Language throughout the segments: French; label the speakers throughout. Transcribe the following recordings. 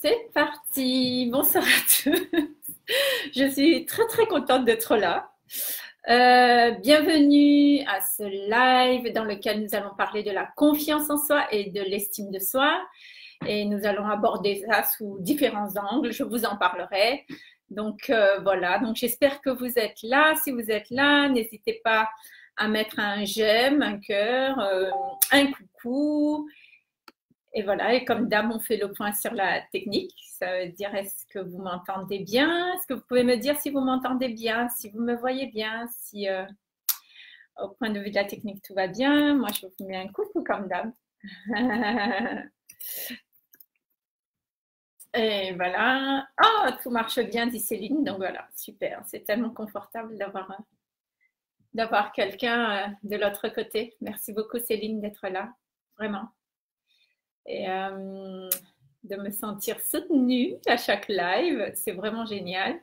Speaker 1: C'est parti. Bonsoir à tous. Je suis très très contente d'être là. Bienvenue à ce live dans lequel nous allons parler de la confiance en soi et de l'estime de soi. Et nous allons aborder ça sous différents angles. Je vous en parlerai. Donc voilà. Donc j'espère que vous êtes là. Si vous êtes là, n'hésitez pas à mettre un j'aime, un cœur, un coucou. Et voilà, et comme d'hab, on fait le point sur la technique. Ça veut dire, est-ce que vous m'entendez bien? Est-ce que vous pouvez me dire si vous m'entendez bien, si vous me voyez bien, si au point de vue de la technique, tout va bien? Moi, je vous mets un coucou comme d'hab. Et voilà. Oh, tout marche bien, dit Céline. Donc voilà, super. C'est tellement confortable d'avoir quelqu'un de l'autre côté. Merci beaucoup, Céline, d'être là. Vraiment. Et de me sentir soutenue à chaque live. C'est vraiment génial.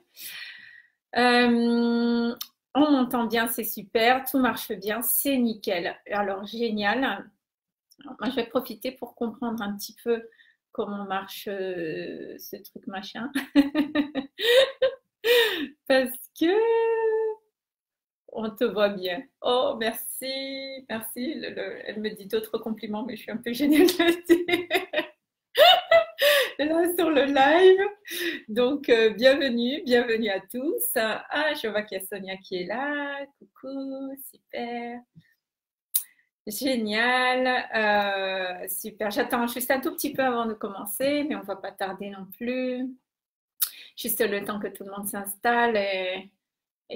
Speaker 1: On m'entend bien, c'est super. Tout marche bien, c'est nickel. Alors, génial. Alors, moi, je vais profiter pour comprendre un petit peu comment marche ce truc machin. Parce que on te voit bien. Oh, merci, merci. Elle me dit d'autres compliments, mais je suis un peu gênée de le dire. Là sur le live. Donc, bienvenue à tous. Ah, je vois qu'il y a Sonia qui est là. Coucou, super. Génial. Super. J'attends juste un tout petit peu avant de commencer, mais on ne va pas tarder non plus. Juste le temps que tout le monde s'installe et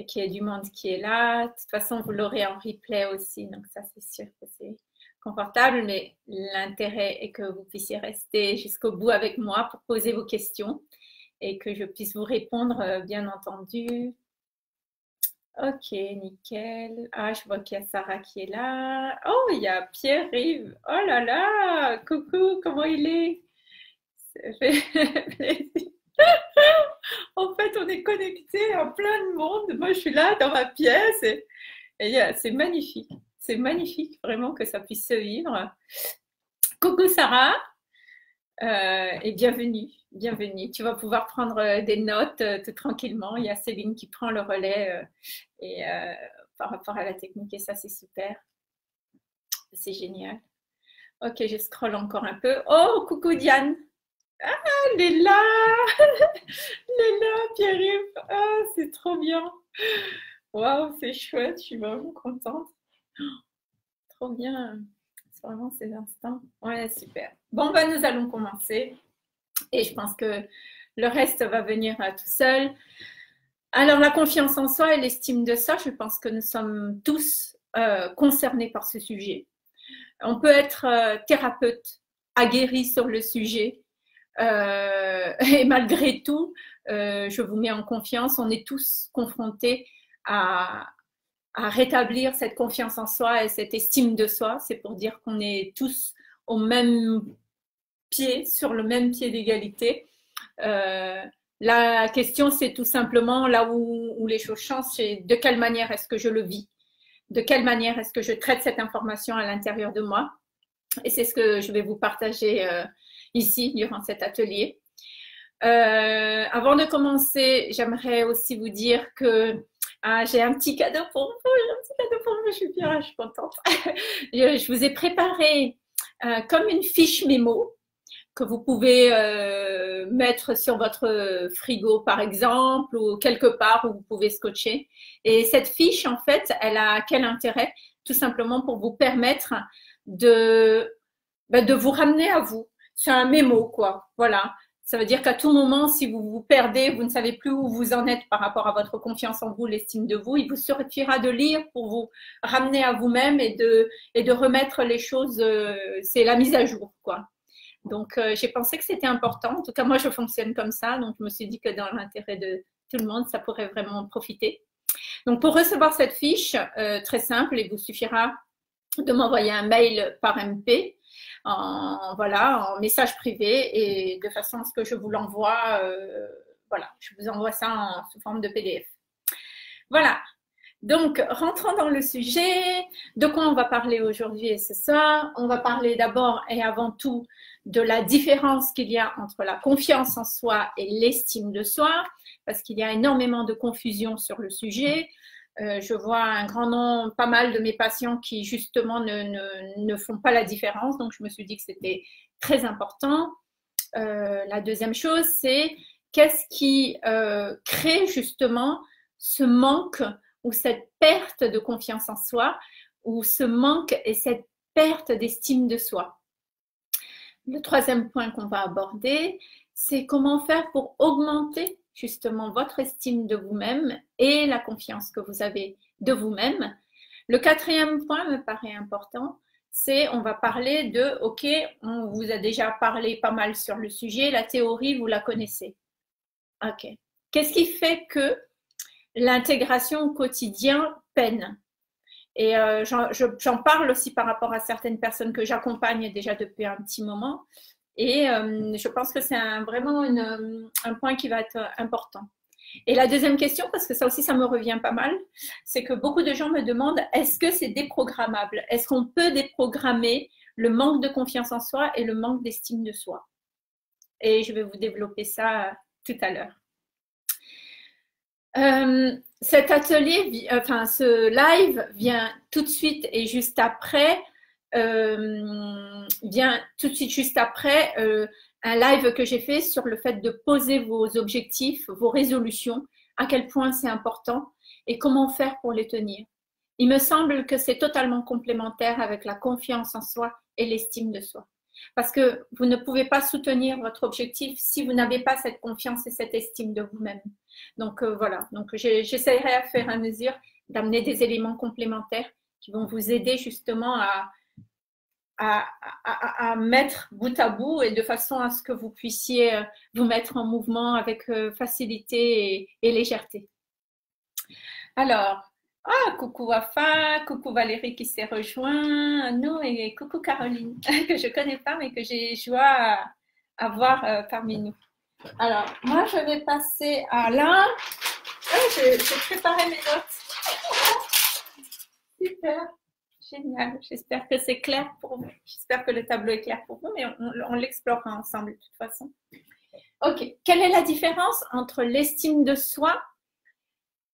Speaker 1: qu'il y ait du monde qui est là. De toute façon, vous l'aurez en replay aussi, donc ça, c'est sûr que c'est confortable, mais l'intérêt est que vous puissiez rester jusqu'au bout avec moi pour poser vos questions et que je puisse vous répondre, bien entendu. Ok, nickel. Ah, je vois qu'il y a Sarah qui est là. Oh, il y a Pierre-Yves. Oh là là, coucou, comment il est? Ça fait plaisir. En fait, on est connecté à plein de monde. Moi, je suis là dans ma pièce et c'est magnifique. C'est magnifique vraiment que ça puisse se vivre. Coucou Sarah et bienvenue. Tu vas pouvoir prendre des notes tout tranquillement. Il y a Céline qui prend le relais par rapport à la technique et ça c'est super. C'est génial. Ok, je scrolle encore un peu. Oh, coucou Diane. Ah, elle est là. Elle est là, Pierre-Yves. Ah, c'est trop bien. Waouh, c'est chouette. Je suis vraiment contente. Trop bien. C'est vraiment ces instants. Ouais, super. Bon, ben, nous allons commencer. Et je pense que le reste va venir tout seul. Alors, la confiance en soi et l'estime de soi, je pense que nous sommes tous concernés par ce sujet. On peut être thérapeute, aguerri sur le sujet. Et malgré tout, je vous mets en confiance, on est tous confrontés à rétablir cette confiance en soi et cette estime de soi. C'est pour dire qu'on est tous au même pied, sur le même pied d'égalité. La question, c'est tout simplement là où les choses changent, c'est de quelle manière est-ce que je le vis, de quelle manière est-ce que je traite cette information à l'intérieur de moi. Et c'est ce que je vais vous partager ici, durant cet atelier. Avant de commencer, j'aimerais aussi vous dire que j'ai un petit cadeau pour vous, je suis bien, je suis contente. Je vous ai préparé comme une fiche mémo que vous pouvez mettre sur votre frigo par exemple ou quelque part où vous pouvez scotcher. Et cette fiche, en fait, elle a quel intérêt? Tout simplement pour vous permettre de vous ramener à vous. C'est un mémo, quoi. Voilà. Ça veut dire qu'à tout moment, si vous vous perdez, vous ne savez plus où vous en êtes par rapport à votre confiance en vous, l'estime de vous, il vous suffira de lire pour vous ramener à vous-même et de remettre les choses, c'est la mise à jour, quoi. Donc, j'ai pensé que c'était important. En tout cas, moi, je fonctionne comme ça. Donc, je me suis dit que dans l'intérêt de tout le monde, ça pourrait vraiment profiter. Donc, pour recevoir cette fiche, très simple, il vous suffira de m'envoyer un mail par MP en message privé et de façon à ce que je vous l'envoie, voilà, je vous envoie ça sous forme de PDF. Voilà, donc rentrons dans le sujet. De quoi on va parler aujourd'hui et ce soir? On va parler d'abord et avant tout de la différence qu'il y a entre la confiance en soi et l'estime de soi, parce qu'il y a énormément de confusion sur le sujet. Je vois un grand nombre, pas mal de mes patients qui justement ne font pas la différence, donc je me suis dit que c'était très important. La deuxième chose, c'est qu'est-ce qui crée justement ce manque ou cette perte de confiance en soi, ou ce manque et cette perte d'estime de soi. Le troisième point qu'on va aborder, c'est comment faire pour augmenter justement votre estime de vous-même et la confiance que vous avez de vous-même. Le quatrième point me paraît important, c'est on va parler de, ok, on vous a déjà parlé pas mal sur le sujet, la théorie, vous la connaissez. Ok. Qu'est-ce qui fait que l'intégration au quotidien peine? Et j'en parle aussi par rapport à certaines personnes que j'accompagne déjà depuis un petit moment. Et je pense que c'est vraiment un point qui va être important. Et la deuxième question, parce que ça aussi, ça me revient pas mal, c'est que beaucoup de gens me demandent, est-ce que c'est déprogrammable? Est-ce qu'on peut déprogrammer le manque de confiance en soi et le manque d'estime de soi? Et je vais vous développer ça tout à l'heure. Cet atelier, enfin ce live vient tout de suite et juste après, un live que j'ai fait sur le fait de poser vos objectifs, vos résolutions, à quel point c'est important et comment faire pour les tenir. Il me semble que c'est totalement complémentaire avec la confiance en soi et l'estime de soi. Parce que vous ne pouvez pas soutenir votre objectif si vous n'avez pas cette confiance et cette estime de vous-même. Donc voilà, donc j'essaierai à faire à mesure d'amener des éléments complémentaires qui vont vous aider justement à mettre bout à bout et de façon à ce que vous puissiez vous mettre en mouvement avec facilité et légèreté. Alors, coucou Wafa, coucou Valérie qui s'est rejoint, nous et coucou Caroline, que je ne connais pas mais que j'ai joie à voir parmi nous. Alors, moi je vais passer à là. J'ai préparé mes notes. Super, génial. J'espère que c'est clair pour vous. J'espère que le tableau est clair pour vous, mais on l'explorera ensemble de toute façon. Ok, quelle est la différence entre l'estime de soi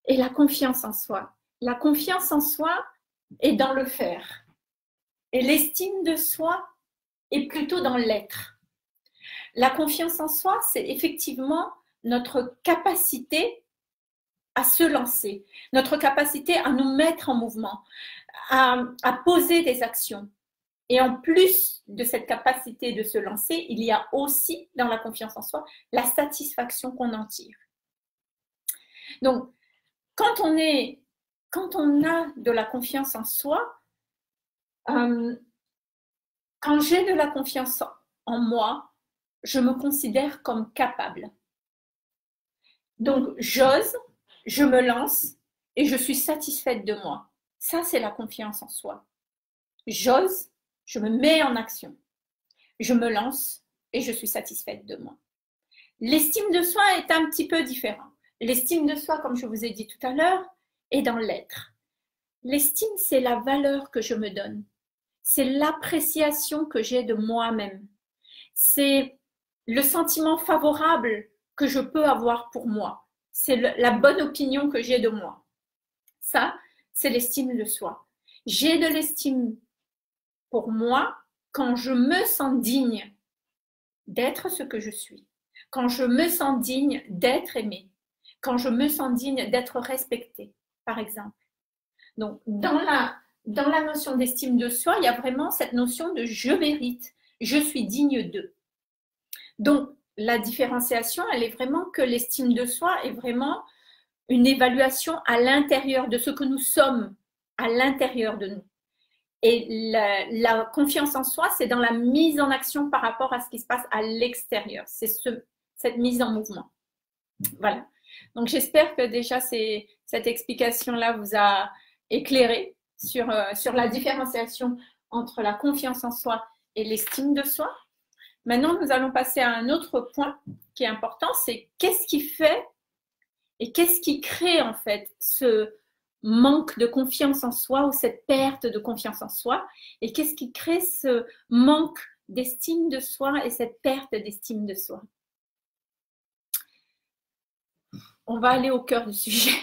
Speaker 1: et la confiance en soi? La confiance en soi est dans le faire. Et l'estime de soi est plutôt dans l'être. La confiance en soi, c'est effectivement notre capacité à se lancer, notre capacité à nous mettre en mouvement, à poser des actions. Et en plus de cette capacité de se lancer, il y a aussi dans la confiance en soi la satisfaction qu'on en tire. Donc, quand on a de la confiance en soi, quand j'ai de la confiance en moi, je me considère comme capable. Donc, j'ose, je me lance et je suis satisfaite de moi. Ça, c'est la confiance en soi. J'ose, je me mets en action. Je me lance et je suis satisfaite de moi. L'estime de soi est un petit peu différent. L'estime de soi, comme je vous ai dit tout à l'heure, est dans l'être. L'estime, c'est la valeur que je me donne. C'est l'appréciation que j'ai de moi-même. C'est le sentiment favorable que je peux avoir pour moi. C'est la bonne opinion que j'ai de moi. Ça, c'est l'estime de soi. J'ai de l'estime pour moi quand je me sens digne d'être ce que je suis, quand je me sens digne d'être aimée, quand je me sens digne d'être respectée, par exemple. Donc, dans la notion d'estime de soi, il y a vraiment cette notion de je mérite, je suis digne d'eux. Donc, la différenciation, elle est vraiment que l'estime de soi est vraiment une évaluation à l'intérieur de ce que nous sommes, à l'intérieur de nous. Et la confiance en soi, c'est dans la mise en action par rapport à ce qui se passe à l'extérieur. C'est cette mise en mouvement. Voilà. Donc, j'espère que déjà cette explication-là vous a éclairé sur la différenciation entre la confiance en soi et l'estime de soi. Maintenant, nous allons passer à un autre point qui est important, c'est qu'est-ce qui fait et qu'est-ce qui crée en fait ce manque de confiance en soi ou cette perte de confiance en soi et qu'est-ce qui crée ce manque d'estime de soi et cette perte d'estime de soi. On va aller au cœur du sujet.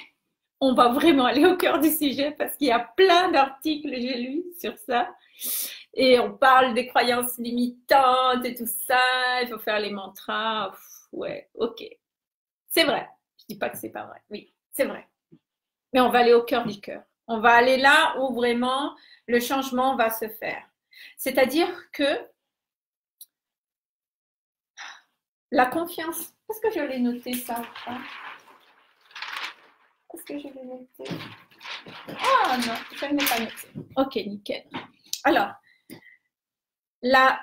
Speaker 1: On va vraiment aller au cœur du sujet parce qu'il y a plein d'articles que j'ai lus sur ça. Et on parle des croyances limitantes et tout ça. Il faut faire les mantras. Ouais, ok. C'est vrai. Je dis pas que c'est pas vrai. Oui, c'est vrai. Mais on va aller au cœur du cœur. On va aller là où vraiment le changement va se faire. C'est-à-dire que la confiance. Est-ce que je l'ai noté ça ou pas? Est-ce que je l'ai noté? Ah non, je ne l'ai pas noté. Ok, nickel. Alors, là,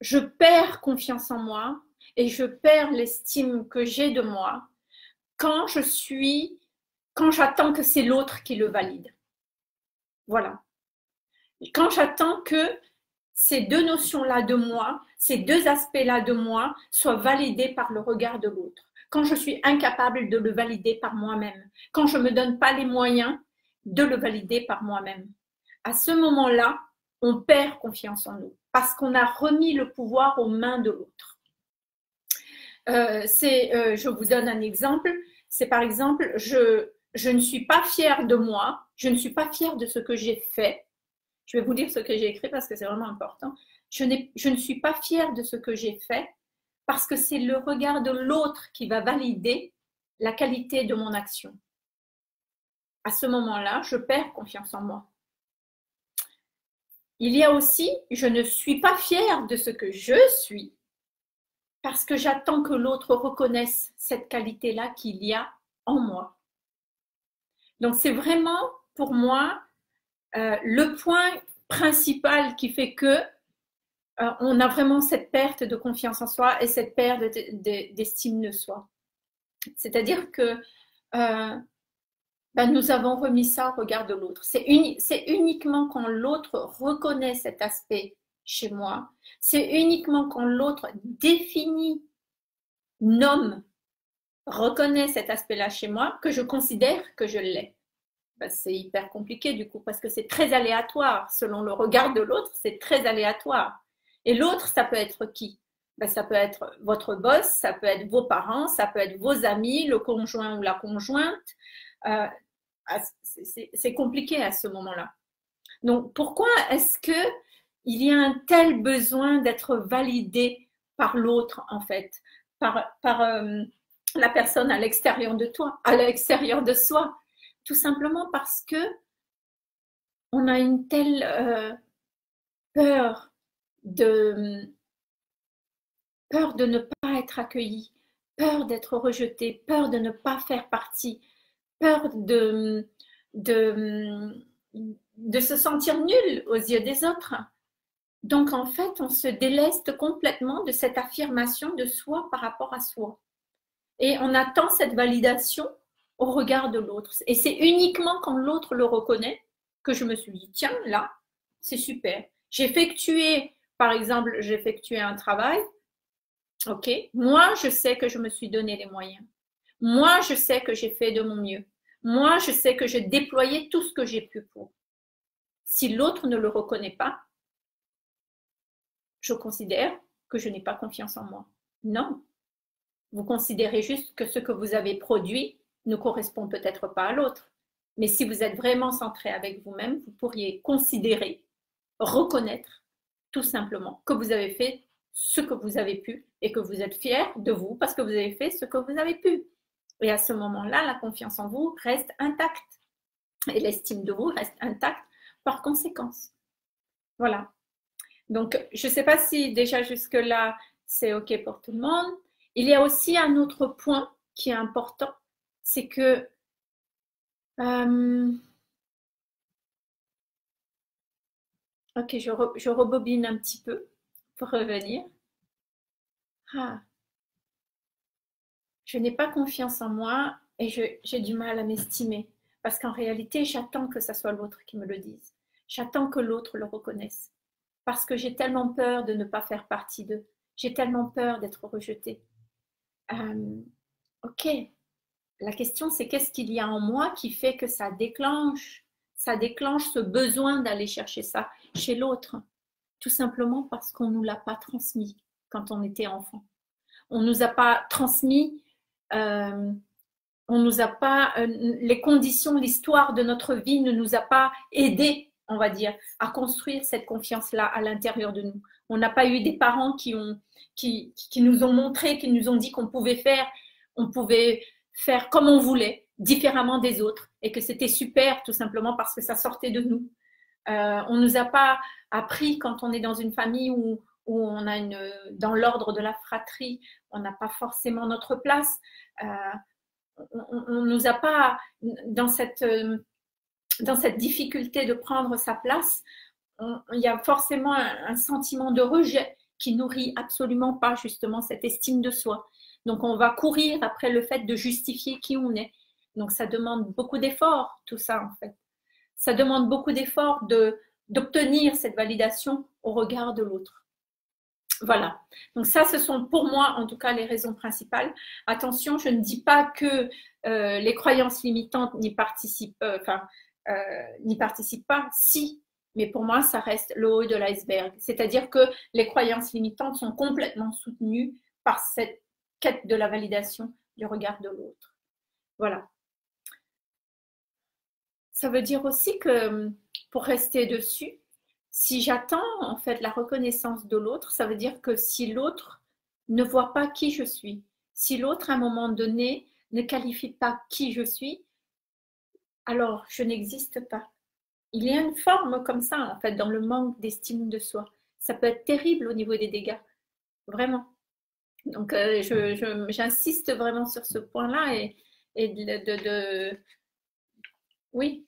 Speaker 1: je perds confiance en moi et je perds l'estime que j'ai de moi quand j'attends que c'est l'autre qui le valide. Voilà. Quand j'attends que ces deux notions-là de moi, ces deux aspects-là de moi soient validés par le regard de l'autre. Quand je suis incapable de le valider par moi-même, quand je ne me donne pas les moyens de le valider par moi-même. À ce moment-là, on perd confiance en nous parce qu'on a remis le pouvoir aux mains de l'autre. Je vous donne un exemple. C'est par exemple, je ne suis pas fière de moi, je ne suis pas fière de ce que j'ai fait. Je vais vous lire ce que j'ai écrit parce que c'est vraiment important. Je ne suis pas fière de ce que j'ai fait parce que c'est le regard de l'autre qui va valider la qualité de mon action. À ce moment-là, je perds confiance en moi. Il y a aussi, je ne suis pas fière de ce que je suis parce que j'attends que l'autre reconnaisse cette qualité-là qu'il y a en moi. Donc c'est vraiment pour moi le point principal qui fait que on a vraiment cette perte de confiance en soi et cette perte d'estime de soi. C'est-à-dire que nous avons remis ça au regard de l'autre. C'est uniquement quand l'autre reconnaît cet aspect chez moi, c'est uniquement quand l'autre définit, nomme, reconnaît cet aspect-là chez moi que je considère que je l'ai. C'est hyper compliqué du coup parce que c'est très aléatoire. Selon le regard de l'autre, c'est très aléatoire. Et l'autre, ça peut être qui? Ça peut être votre boss, ça peut être vos parents, ça peut être vos amis, le conjoint ou la conjointe. C'est compliqué à ce moment-là. Donc, pourquoi est-ce qu'il y a un tel besoin d'être validé par l'autre, en fait, par la personne à l'extérieur de toi, à l'extérieur de soi? Tout simplement parce que on a une telle peur de ne pas être accueilli, peur d'être rejeté, peur de ne pas faire partie, peur de se sentir nul aux yeux des autres. Donc en fait, on se déleste complètement de cette affirmation de soi par rapport à soi. Et on attend cette validation au regard de l'autre. Et c'est uniquement quand l'autre le reconnaît que je me suis dit, tiens, là, c'est super. Par exemple, j'ai effectué un travail. Ok, moi, je sais que je me suis donné les moyens. Moi, je sais que j'ai fait de mon mieux. Moi, je sais que j'ai déployé tout ce que j'ai pu pour. Si l'autre ne le reconnaît pas, je considère que je n'ai pas confiance en moi. Non. Vous considérez juste que ce que vous avez produit ne correspond peut-être pas à l'autre. Mais si vous êtes vraiment centré avec vous-même, vous pourriez considérer, reconnaître tout simplement que vous avez fait ce que vous avez pu et que vous êtes fier de vous parce que vous avez fait ce que vous avez pu. Et à ce moment-là, la confiance en vous reste intacte et l'estime de vous reste intacte par conséquence. Voilà. Donc, je ne sais pas si déjà jusque-là, c'est OK pour tout le monde. Il y a aussi un autre point qui est important, c'est que OK, je rebobine un petit peu pour revenir. Je n'ai pas confiance en moi et j'ai du mal à m'estimer parce qu'en réalité, j'attends que ce soit l'autre qui me le dise. J'attends que l'autre le reconnaisse parce que j'ai tellement peur de ne pas faire partie d'eux. J'ai tellement peur d'être rejetée. OK, la question c'est qu'est-ce qu'il y a en moi qui fait que ça déclenche ce besoin d'aller chercher ça chez l'autre. Tout simplement parce qu'on ne nous l'a pas transmis quand on était enfant. On ne nous a pas transmis, on nous a pas, les conditions, l'histoire de notre vie ne nous a pas aidés, on va dire, à construire cette confiance-là à l'intérieur de nous. On n'a pas eu des parents qui nous ont montré, qui nous ont dit qu'on pouvait faire comme on voulait, différemment des autres, et que c'était super tout simplement parce que ça sortait de nous. On ne nous a pas appris quand on est dans une famille où on a dans l'ordre de la fratrie, on n'a pas forcément notre place. On ne nous a pas, dans cette difficulté de prendre sa place, il y a forcément un sentiment de rejet qui nourrit absolument pas justement cette estime de soi. Donc on va courir après le fait de justifier qui on est. Donc ça demande beaucoup d'efforts, tout ça en fait. Ça demande beaucoup d'efforts d'obtenir cette validation au regard de l'autre. Voilà. Donc ça, ce sont pour moi, en tout cas, les raisons principales. Attention, je ne dis pas que les croyances limitantes n'y participent pas. Si, mais pour moi, ça reste le haut de l'iceberg. C'est-à-dire que les croyances limitantes sont complètement soutenues par cette quête de la validation du regard de l'autre. Voilà. Ça veut dire aussi que, pour rester dessus, si j'attends en fait la reconnaissance de l'autre, ça veut dire que si l'autre ne voit pas qui je suis, si l'autre à un moment donné ne qualifie pas qui je suis, alors je n'existe pas. Il y a une forme comme ça en fait dans le manque d'estime de soi. Ça peut être terrible au niveau des dégâts, vraiment. Donc j'insiste vraiment sur ce point-là et oui.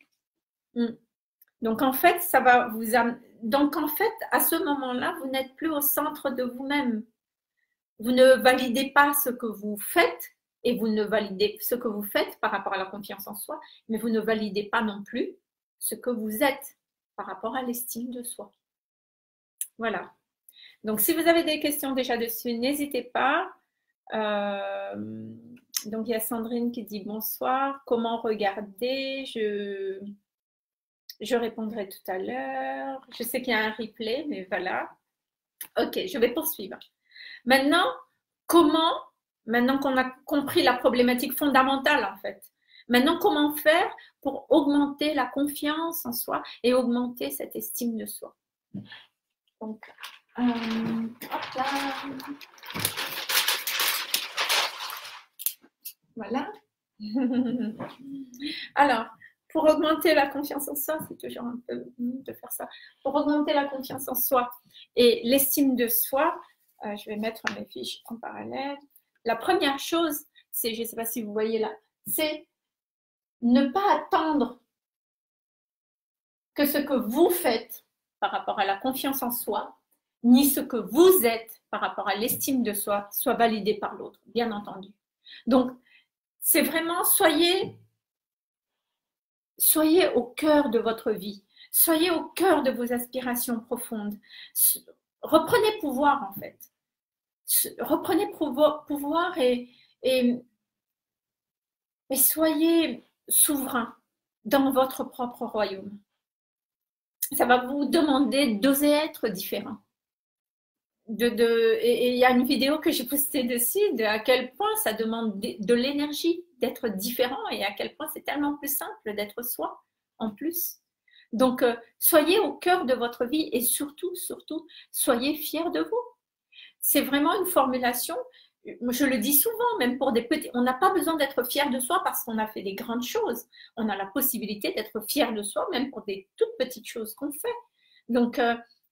Speaker 1: Donc en fait, ça va vous amener. Donc en fait, à ce moment-là, vous n'êtes plus au centre de vous-même. Vous ne validez pas ce que vous faites et vous ne validez ce que vous faites par rapport à la confiance en soi, mais vous ne validez pas non plus ce que vous êtes par rapport à l'estime de soi. Voilà. Donc si vous avez des questions déjà dessus, n'hésitez pas. Donc il y a Sandrine qui dit bonsoir. Comment regarder? Je répondrai tout à l'heure. Je sais qu'il y a un replay, mais voilà. Ok, je vais poursuivre. Maintenant, maintenant qu'on a compris la problématique fondamentale en fait, maintenant comment faire pour augmenter la confiance en soi et augmenter cette estime de soi? Donc, hop là. Voilà. Alors, pour augmenter la confiance en soi, c'est toujours un peu de faire ça. Pour augmenter la confiance en soi et l'estime de soi, je vais mettre mes fiches en parallèle. La première chose, c'est, je ne sais pas si vous voyez là, c'est ne pas attendre que ce que vous faites par rapport à la confiance en soi, ni ce que vous êtes par rapport à l'estime de soi, soit validé par l'autre, bien entendu. Donc, c'est vraiment, soyez au cœur de votre vie, soyez au cœur de vos aspirations profondes. Reprenez pouvoir en fait. Reprenez pouvoir et soyez souverain dans votre propre royaume. Ça va vous demander d'oser être différent. Et il y a une vidéo que j'ai postée dessus de à quel point ça demande de l'énergie d'être différent et à quel point c'est tellement plus simple d'être soi en plus. Donc, soyez au cœur de votre vie et surtout, soyez fiers de vous. C'est vraiment une formulation, je le dis souvent, même pour des petits, on n'a pas besoin d'être fier de soi parce qu'on a fait des grandes choses. On a la possibilité d'être fier de soi même pour des toutes petites choses qu'on fait. Donc,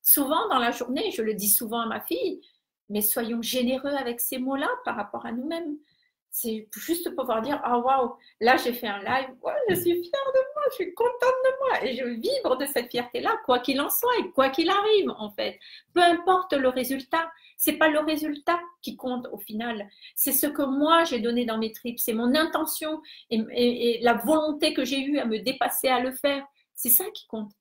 Speaker 1: souvent dans la journée, je le dis souvent à ma fille, mais soyons généreux avec ces mots-là par rapport à nous-mêmes. C'est juste pouvoir dire, ah waouh, là j'ai fait un live, ouais, je suis fière de moi, je suis contente de moi et je vibre de cette fierté-là, quoi qu'il en soit et quoi qu'il arrive en fait. Peu importe le résultat, c'est pas le résultat qui compte au final, c'est ce que moi j'ai donné dans mes tripes, c'est mon intention et la volonté que j'ai eue à me dépasser à le faire, c'est ça qui compte.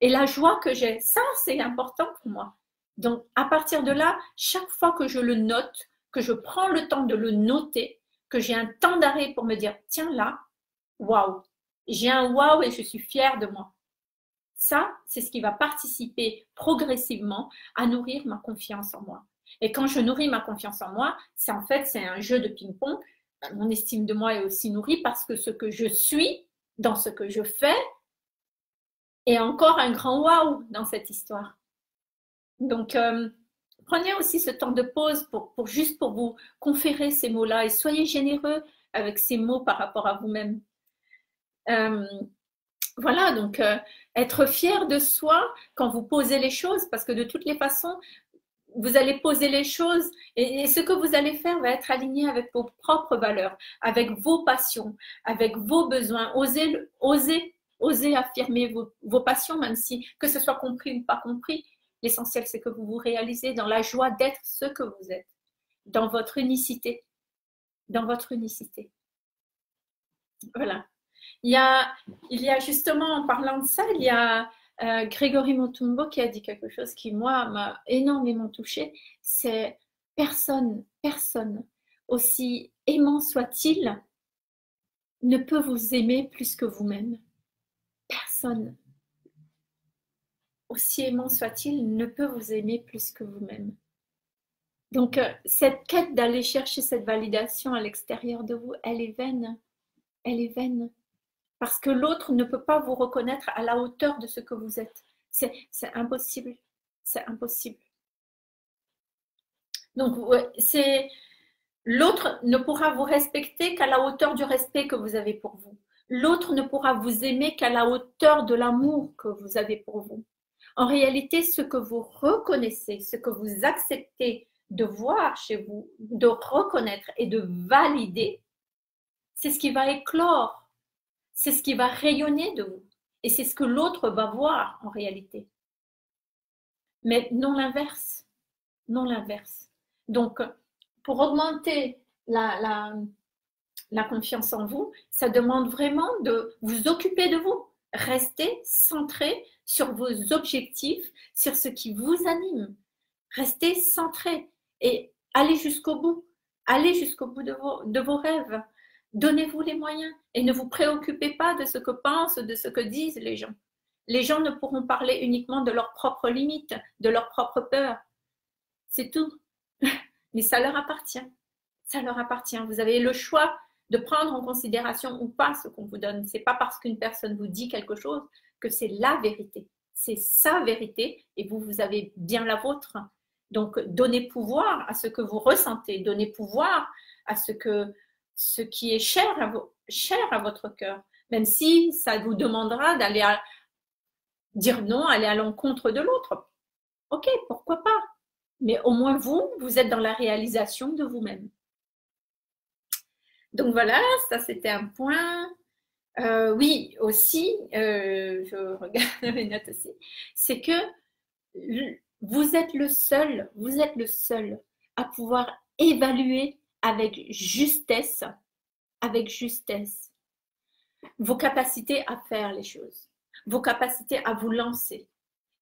Speaker 1: Et la joie que j'ai, ça c'est important pour moi. Donc à partir de là, chaque fois que je le note, que je prends le temps de le noter, que j'ai un temps d'arrêt pour me dire, tiens là, waouh, j'ai un waouh et je suis fière de moi. Ça, c'est ce qui va participer progressivement à nourrir ma confiance en moi. Et quand je nourris ma confiance en moi, c'est en fait, c'est un jeu de ping-pong. Mon estime de moi est aussi nourrie parce que ce que je suis dans ce que je fais est encore un grand waouh dans cette histoire. Donc, prenez aussi ce temps de pause juste pour vous conférer ces mots-là et soyez généreux avec ces mots par rapport à vous-même. Voilà, donc être fier de soi quand vous posez les choses, parce que de toutes les façons, vous allez poser les choses et ce que vous allez faire va être aligné avec vos propres valeurs, avec vos passions, avec vos besoins. Osez affirmer vos passions, même si que ce soit compris ou pas compris. L'essentiel, c'est que vous vous réalisez dans la joie d'être ce que vous êtes, dans votre unicité, dans votre unicité. Voilà. Il y a justement, en parlant de ça, il y a Grégory Montumbo qui a dit quelque chose qui, moi, m'a énormément touchée. C'est personne, aussi aimant soit-il, ne peut vous aimer plus que vous-même. Personne, aussi aimant soit-il, ne peut vous aimer plus que vous-même. Donc, cette quête d'aller chercher cette validation à l'extérieur de vous, elle est vaine. Elle est vaine. Parce que l'autre ne peut pas vous reconnaître à la hauteur de ce que vous êtes. C'est impossible. C'est impossible. Donc, ouais, l'autre ne pourra vous respecter qu'à la hauteur du respect que vous avez pour vous. L'autre ne pourra vous aimer qu'à la hauteur de l'amour que vous avez pour vous. En réalité, ce que vous reconnaissez, ce que vous acceptez de voir chez vous, de reconnaître et de valider, c'est ce qui va éclore. C'est ce qui va rayonner de vous. Et c'est ce que l'autre va voir en réalité. Mais non l'inverse. Non l'inverse. Donc, pour augmenter la confiance en vous, ça demande vraiment de vous occuper de vous. Restez centré sur vos objectifs, sur ce qui vous anime. Restez centré et allez jusqu'au bout. Allez jusqu'au bout de vos rêves. Donnez-vous les moyens et ne vous préoccupez pas de ce que pensent, de ce que disent les gens. Les gens ne pourront parler uniquement de leurs propres limites, de leurs propres peurs. C'est tout. Mais ça leur appartient. Ça leur appartient. Vous avez le choix de prendre en considération ou pas ce qu'on vous donne. Ce n'est pas parce qu'une personne vous dit quelque chose que c'est la vérité. C'est sa vérité et vous avez bien la vôtre. Donc, donnez pouvoir à ce que vous ressentez. Donnez pouvoir à ce qui est cher à votre cœur, même si ça vous demandera d'aller dire non, aller à l'encontre de l'autre. Ok, pourquoi pas? Mais au moins vous êtes dans la réalisation de vous-même. Donc voilà, ça c'était un point. Oui, aussi, je regarde mes notes aussi, c'est que vous êtes le seul à pouvoir évaluer avec justesse vos capacités à faire les choses, vos capacités à vous lancer.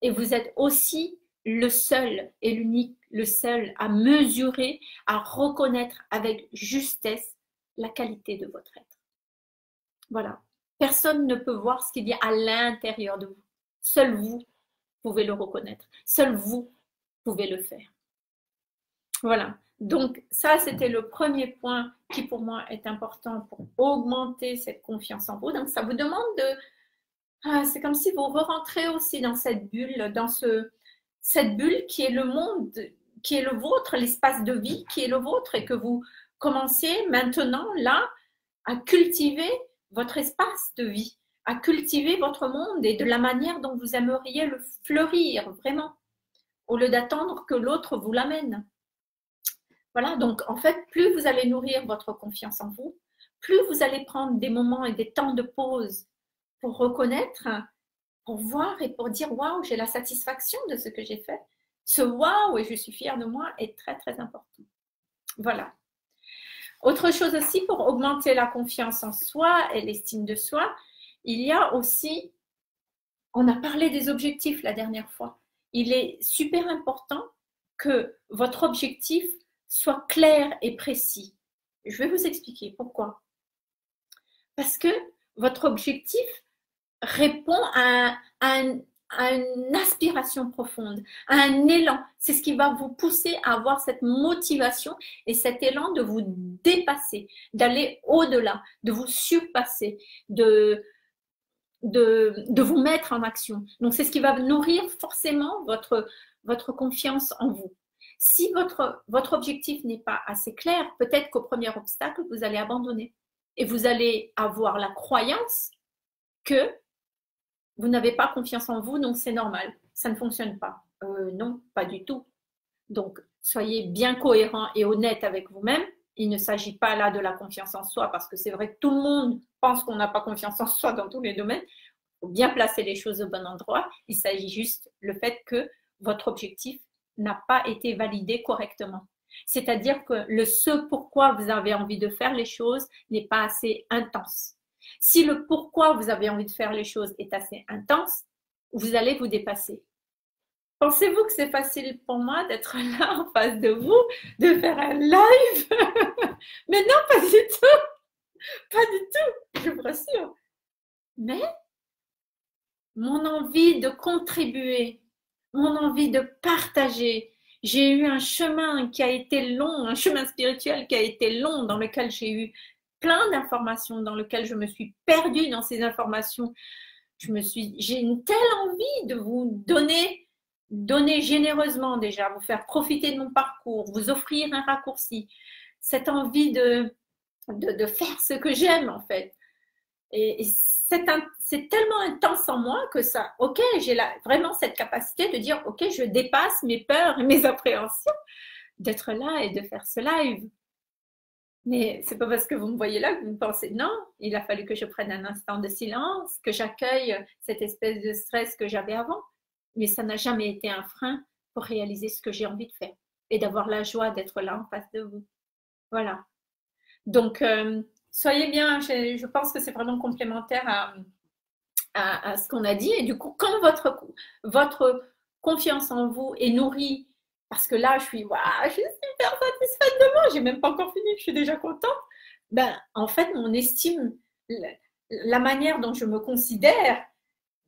Speaker 1: Et vous êtes aussi le seul et l'unique, le seul à mesurer, à reconnaître avec justesse la qualité de votre être. Voilà. Personne ne peut voir ce qu'il y a à l'intérieur de vous. Seul vous pouvez le reconnaître. Seul vous pouvez le faire. Voilà. Donc ça, c'était le premier point qui pour moi est important pour augmenter cette confiance en vous. Donc ça vous demande c'est comme si vous rentrez aussi dans cette bulle, cette bulle qui est le monde, qui est le vôtre, l'espace de vie qui est le vôtre et que vous commencez maintenant là à cultiver votre espace de vie, à cultiver votre monde et de la manière dont vous aimeriez le fleurir vraiment, au lieu d'attendre que l'autre vous l'amène. Voilà, donc en fait, plus vous allez nourrir votre confiance en vous, plus vous allez prendre des moments et des temps de pause pour reconnaître, pour voir et pour dire waouh, j'ai la satisfaction de ce que j'ai fait. Ce waouh et je suis fière de moi est très très important. Voilà. Autre chose aussi pour augmenter la confiance en soi et l'estime de soi, il y a aussi, on a parlé des objectifs la dernière fois. Il est super important que votre objectif soit clair et précis. Je vais vous expliquer pourquoi. Parce que votre objectif répond à une aspiration profonde, à un élan. C'est ce qui va vous pousser à avoir cette motivation et cet élan de vous dépasser, d'aller au-delà, de vous surpasser, de vous mettre en action. Donc, c'est ce qui va nourrir forcément votre confiance en vous. Si votre objectif n'est pas assez clair, peut-être qu'au premier obstacle, vous allez abandonner. Et vous allez avoir la croyance que vous n'avez pas confiance en vous, donc c'est normal, ça ne fonctionne pas. Non, pas du tout. Donc, soyez bien cohérent et honnête avec vous-même. Il ne s'agit pas là de la confiance en soi, parce que c'est vrai que tout le monde pense qu'on n'a pas confiance en soi dans tous les domaines. Il faut bien placer les choses au bon endroit. Il s'agit juste le fait que votre objectif n'a pas été validé correctement. C'est-à-dire que le ce pourquoi vous avez envie de faire les choses n'est pas assez intense. Si le pourquoi vous avez envie de faire les choses est assez intense, vous allez vous dépasser. Pensez-vous que c'est facile pour moi d'être là en face de vous, de faire un live? Mais non, pas du tout. Pas du tout, je vous rassure. Mais mon envie de contribuer, mon envie de partager. J'ai eu un chemin qui a été long, un chemin spirituel qui a été long, dans lequel j'ai eu plein d'informations, dans lequel je me suis perdue dans ces informations. J'ai une telle envie de vous donner généreusement déjà, vous faire profiter de mon parcours, vous offrir un raccourci, cette envie de faire ce que j'aime en fait. Et c'est tellement intense en moi que ça, ok, j'ai vraiment cette capacité de dire, ok, je dépasse mes peurs et mes appréhensions, d'être là et de faire ce live. Mais c'est pas parce que vous me voyez là que vous me pensez, non, il a fallu que je prenne un instant de silence, que j'accueille cette espèce de stress que j'avais avant. Mais ça n'a jamais été un frein pour réaliser ce que j'ai envie de faire et d'avoir la joie d'être là en face de vous. Voilà. Donc, soyez bien, je pense que c'est vraiment complémentaire à ce qu'on a dit. Et du coup, quand votre confiance en vous est nourrie, parce que là, je suis super satisfaite de moi, j'ai même pas encore fini, je suis déjà contente. Ben, en fait, mon estime, la manière dont je me considère,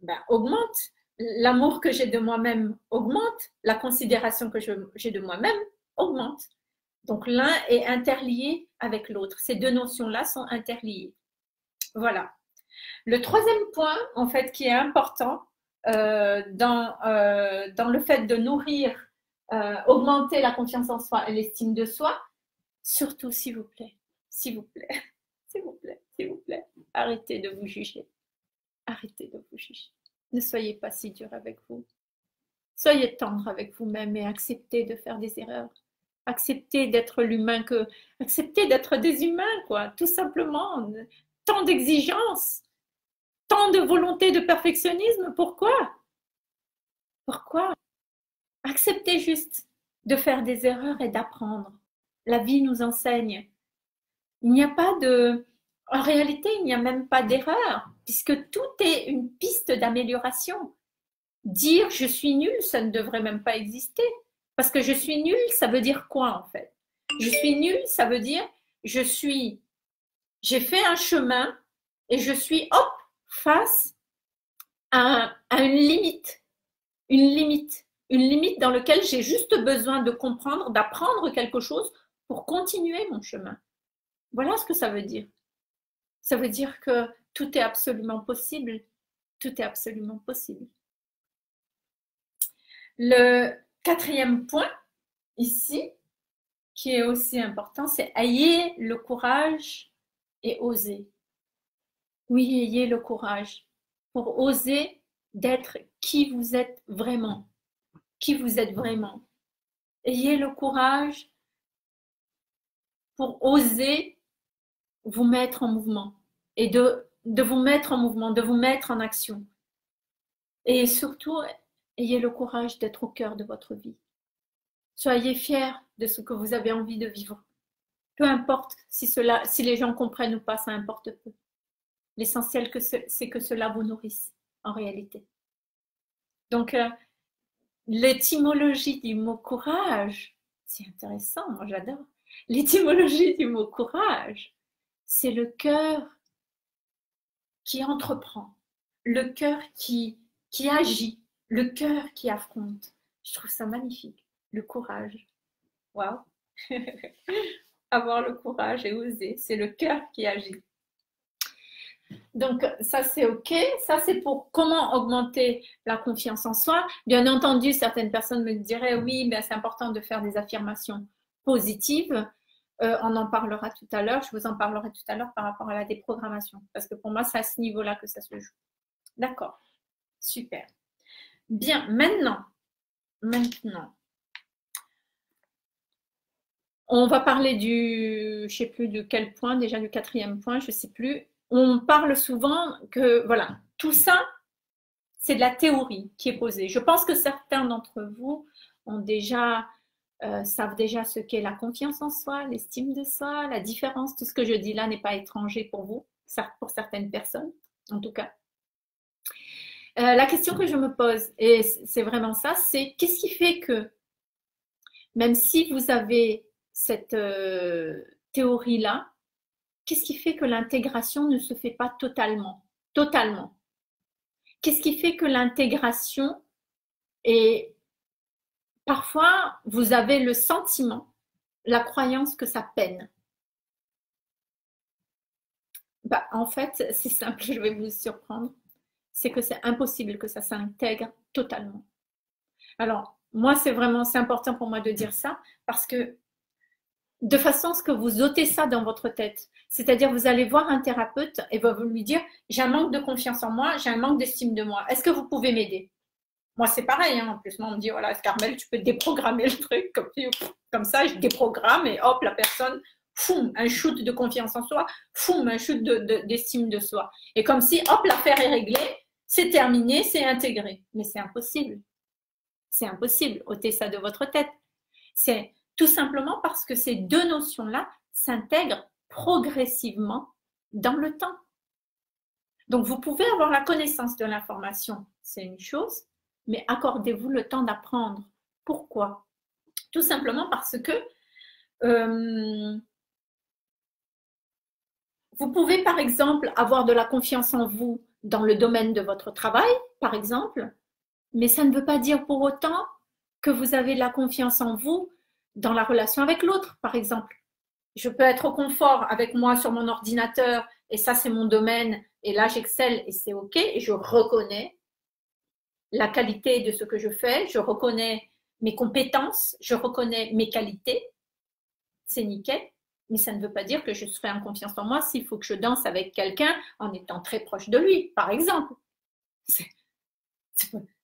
Speaker 1: ben, augmente. L'amour que j'ai de moi-même augmente. La considération que j'ai de moi-même augmente. Donc, l'un est interlié avec l'autre. Ces deux notions-là sont interliées. Voilà. Le troisième point, en fait, qui est important dans le fait de nourrir, augmenter la confiance en soi et l'estime de soi, surtout, s'il vous plaît, s'il vous plaît, s'il vous plaît, s'il vous plaît, arrêtez de vous juger. Arrêtez de vous juger. Ne soyez pas si dur avec vous. Soyez tendre avec vous-même et acceptez de faire des erreurs. Acceptez d'être l'humain que... Acceptez d'être des humains, quoi, tout simplement. Tant d'exigences, tant de volonté de perfectionnisme, pourquoi? Pourquoi? Acceptez juste de faire des erreurs et d'apprendre. La vie nous enseigne. Il n'y a pas de... En réalité, il n'y a même pas d'erreur, puisque tout est une piste d'amélioration. Dire je suis nul, ça ne devrait même pas exister. Parce que je suis nul, ça veut dire quoi en fait? Je suis nul, ça veut dire j'ai fait un chemin et je suis hop face à une limite, une limite dans laquelle j'ai juste besoin de comprendre, d'apprendre quelque chose pour continuer mon chemin. Voilà ce que ça veut dire. Ça veut dire que tout est absolument possible. Tout est absolument possible. Le quatrième point, ici, qui est aussi important, c'est ayez le courage et osez. Oui, ayez le courage pour oser d'être qui vous êtes vraiment. Qui vous êtes vraiment. Ayez le courage pour oser vous mettre en mouvement et de vous mettre en mouvement, de vous mettre en action. Et surtout, ayez le courage d'être au cœur de votre vie. Soyez fiers de ce que vous avez envie de vivre. Peu importe si les gens comprennent ou pas, ça importe peu. L'essentiel, c'est que cela vous nourrisse, en réalité. Donc, l'étymologie du mot courage, c'est intéressant, moi j'adore. L'étymologie du mot courage, c'est le cœur qui entreprend. le cœur qui agit, le cœur qui affronte. Je trouve ça magnifique. Le courage. Waouh! Avoir le courage et oser, c'est le cœur qui agit. Donc ça c'est ok, ça c'est pour comment augmenter la confiance en soi. Bien entendu, certaines personnes me diraient oui, ben, c'est important de faire des affirmations positives. On en parlera tout à l'heure, je vous en parlerai tout à l'heure par rapport à la déprogrammation, parce que pour moi c'est à ce niveau-là que ça se joue. D'accord, super. Bien, maintenant, on va parler du, je sais plus de quel point, déjà du 4e point, je sais plus. On parle souvent que, voilà, tout ça, c'est de la théorie qui est posée. Je pense que certains d'entre vous ont déjà, savent déjà ce qu'est la confiance en soi, l'estime de soi, la différence. Tout ce que je dis là n'est pas étranger pour vous, pour certaines personnes, en tout cas. La question que je me pose, et c'est vraiment ça, c'est qu'est-ce qui fait que, même si vous avez cette théorie-là, qu'est-ce qui fait que l'intégration ne se fait pas totalement? Totalement. Qu'est-ce qui fait que l'intégration est... Parfois, vous avez le sentiment, la croyance que ça peine. Bah, en fait, c'est simple, je vais vous surprendre. C'est que c'est impossible que ça s'intègre totalement. Alors, moi, c'est important pour moi de dire ça parce que de façon à ce que vous ôtez ça dans votre tête. C'est-à-dire, vous allez voir un thérapeute et vous lui dire, j'ai un manque de confiance en moi, j'ai un manque d'estime de moi. Est-ce que vous pouvez m'aider? Moi, c'est pareil. Hein. En plus, moi, on me dit, voilà, Carmel, tu peux déprogrammer le truc. Comme ça, je déprogramme et hop, la personne, foum, un shoot de confiance en soi, foum, un shoot d'estime de soi. Et comme si, hop, l'affaire est réglée, c'est terminé, c'est intégré. Mais c'est impossible. C'est impossible. Ôtez ça de votre tête. C'est tout simplement parce que ces deux notions-là s'intègrent progressivement dans le temps. Donc, vous pouvez avoir la connaissance de l'information, c'est une chose, mais accordez-vous le temps d'apprendre. Pourquoi? Tout simplement parce que vous pouvez, par exemple, avoir de la confiance en vous dans le domaine de votre travail, par exemple, mais ça ne veut pas dire pour autant que vous avez de la confiance en vous dans la relation avec l'autre, par exemple. Je peux être au confort avec moi sur mon ordinateur et ça, c'est mon domaine et là, j'excelle et c'est OK et je reconnais la qualité de ce que je fais, je reconnais mes compétences, je reconnais mes qualités, c'est nickel, mais ça ne veut pas dire que je serai en confiance en moi s'il faut que je danse avec quelqu'un en étant très proche de lui, par exemple.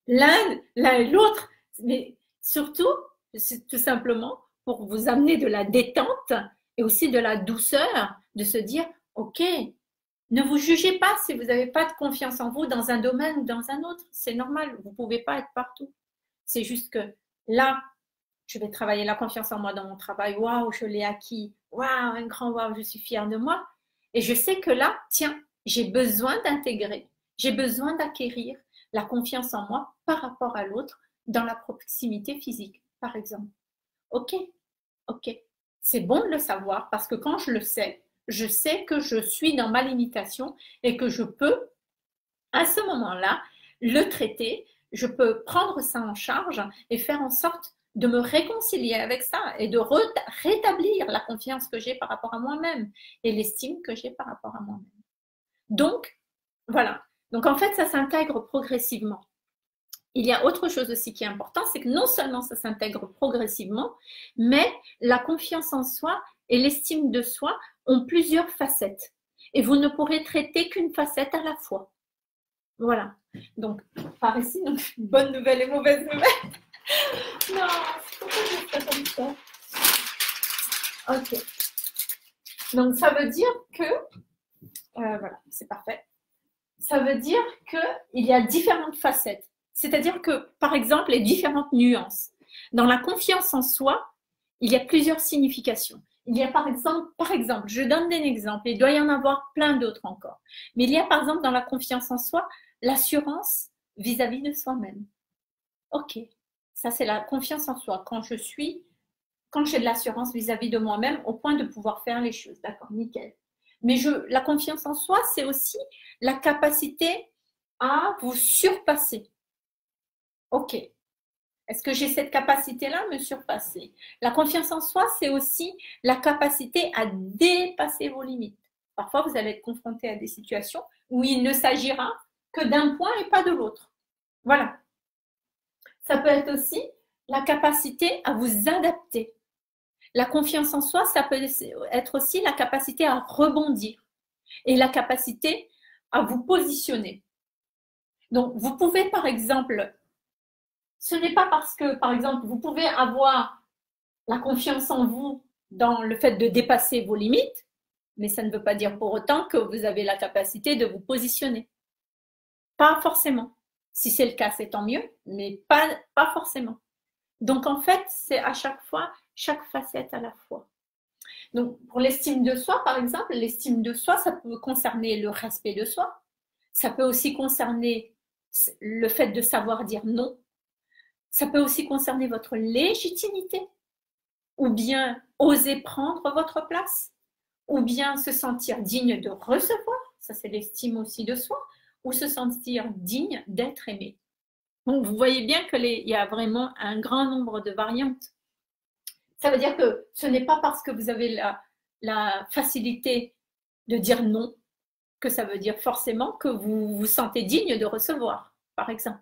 Speaker 1: L'un et l'autre, mais surtout, c'est tout simplement pour vous amener de la détente et aussi de la douceur, de se dire, OK, ne vous jugez pas si vous n'avez pas de confiance en vous dans un domaine ou dans un autre. C'est normal, vous ne pouvez pas être partout. C'est juste que là, je vais travailler la confiance en moi dans mon travail. Waouh, je l'ai acquis. Waouh, un grand waouh, je suis fière de moi. Et je sais que là, tiens, j'ai besoin d'intégrer, j'ai besoin d'acquérir la confiance en moi par rapport à l'autre dans la proximité physique, par exemple. OK, OK. C'est bon de le savoir parce que quand je le sais, je sais que je suis dans ma limitation et que je peux, à ce moment-là, le traiter. Je peux prendre ça en charge et faire en sorte de me réconcilier avec ça et de rétablir la confiance que j'ai par rapport à moi-même et l'estime que j'ai par rapport à moi-même. Donc, voilà. Donc, en fait, ça s'intègre progressivement. Il y a autre chose aussi qui est important, c'est que non seulement ça s'intègre progressivement, mais la confiance en soi et l'estime de soi ont plusieurs facettes. Et vous ne pourrez traiter qu'une facette à la fois. Voilà. Donc, par ici, donc, bonne nouvelle et mauvaise nouvelle. Non, pourquoi je fais comme ça? Ok. Donc, ça veut dire que, voilà, c'est parfait. Ça veut dire qu'il y a différentes facettes. C'est-à-dire que, par exemple, les différentes nuances. Dans la confiance en soi, il y a plusieurs significations. Il y a par exemple, je donne des exemples, il doit y en avoir plein d'autres encore. Mais il y a par exemple dans la confiance en soi, l'assurance vis-à-vis de soi-même. Ok, ça c'est la confiance en soi. Quand j'ai de l'assurance vis-à-vis de moi-même au point de pouvoir faire les choses. D'accord, nickel. Mais la confiance en soi, c'est aussi la capacité à vous surpasser. Ok. Est-ce que j'ai cette capacité-là à me surpasser? La confiance en soi, c'est aussi la capacité à dépasser vos limites. Parfois, vous allez être confronté à des situations où il ne s'agira que d'un point et pas de l'autre. Voilà. Ça peut être aussi la capacité à vous adapter. La confiance en soi, ça peut être aussi la capacité à rebondir et la capacité à vous positionner. Donc, vous pouvez, par exemple, ce n'est pas parce que, par exemple, vous pouvez avoir la confiance en vous dans le fait de dépasser vos limites, mais ça ne veut pas dire pour autant que vous avez la capacité de vous positionner. Pas forcément. Si c'est le cas, c'est tant mieux, mais pas forcément. Donc, en fait, c'est à chaque fois, chaque facette à la fois. Donc, pour l'estime de soi, par exemple, l'estime de soi, ça peut concerner le respect de soi. Ça peut aussi concerner le fait de savoir dire non. Ça peut aussi concerner votre légitimité, ou bien oser prendre votre place, ou bien se sentir digne de recevoir, ça c'est l'estime aussi de soi, ou se sentir digne d'être aimé. Donc, vous voyez bien qu'il y a vraiment un grand nombre de variantes. Ça veut dire que ce n'est pas parce que vous avez la facilité de dire non que ça veut dire forcément que vous vous sentez digne de recevoir, par exemple.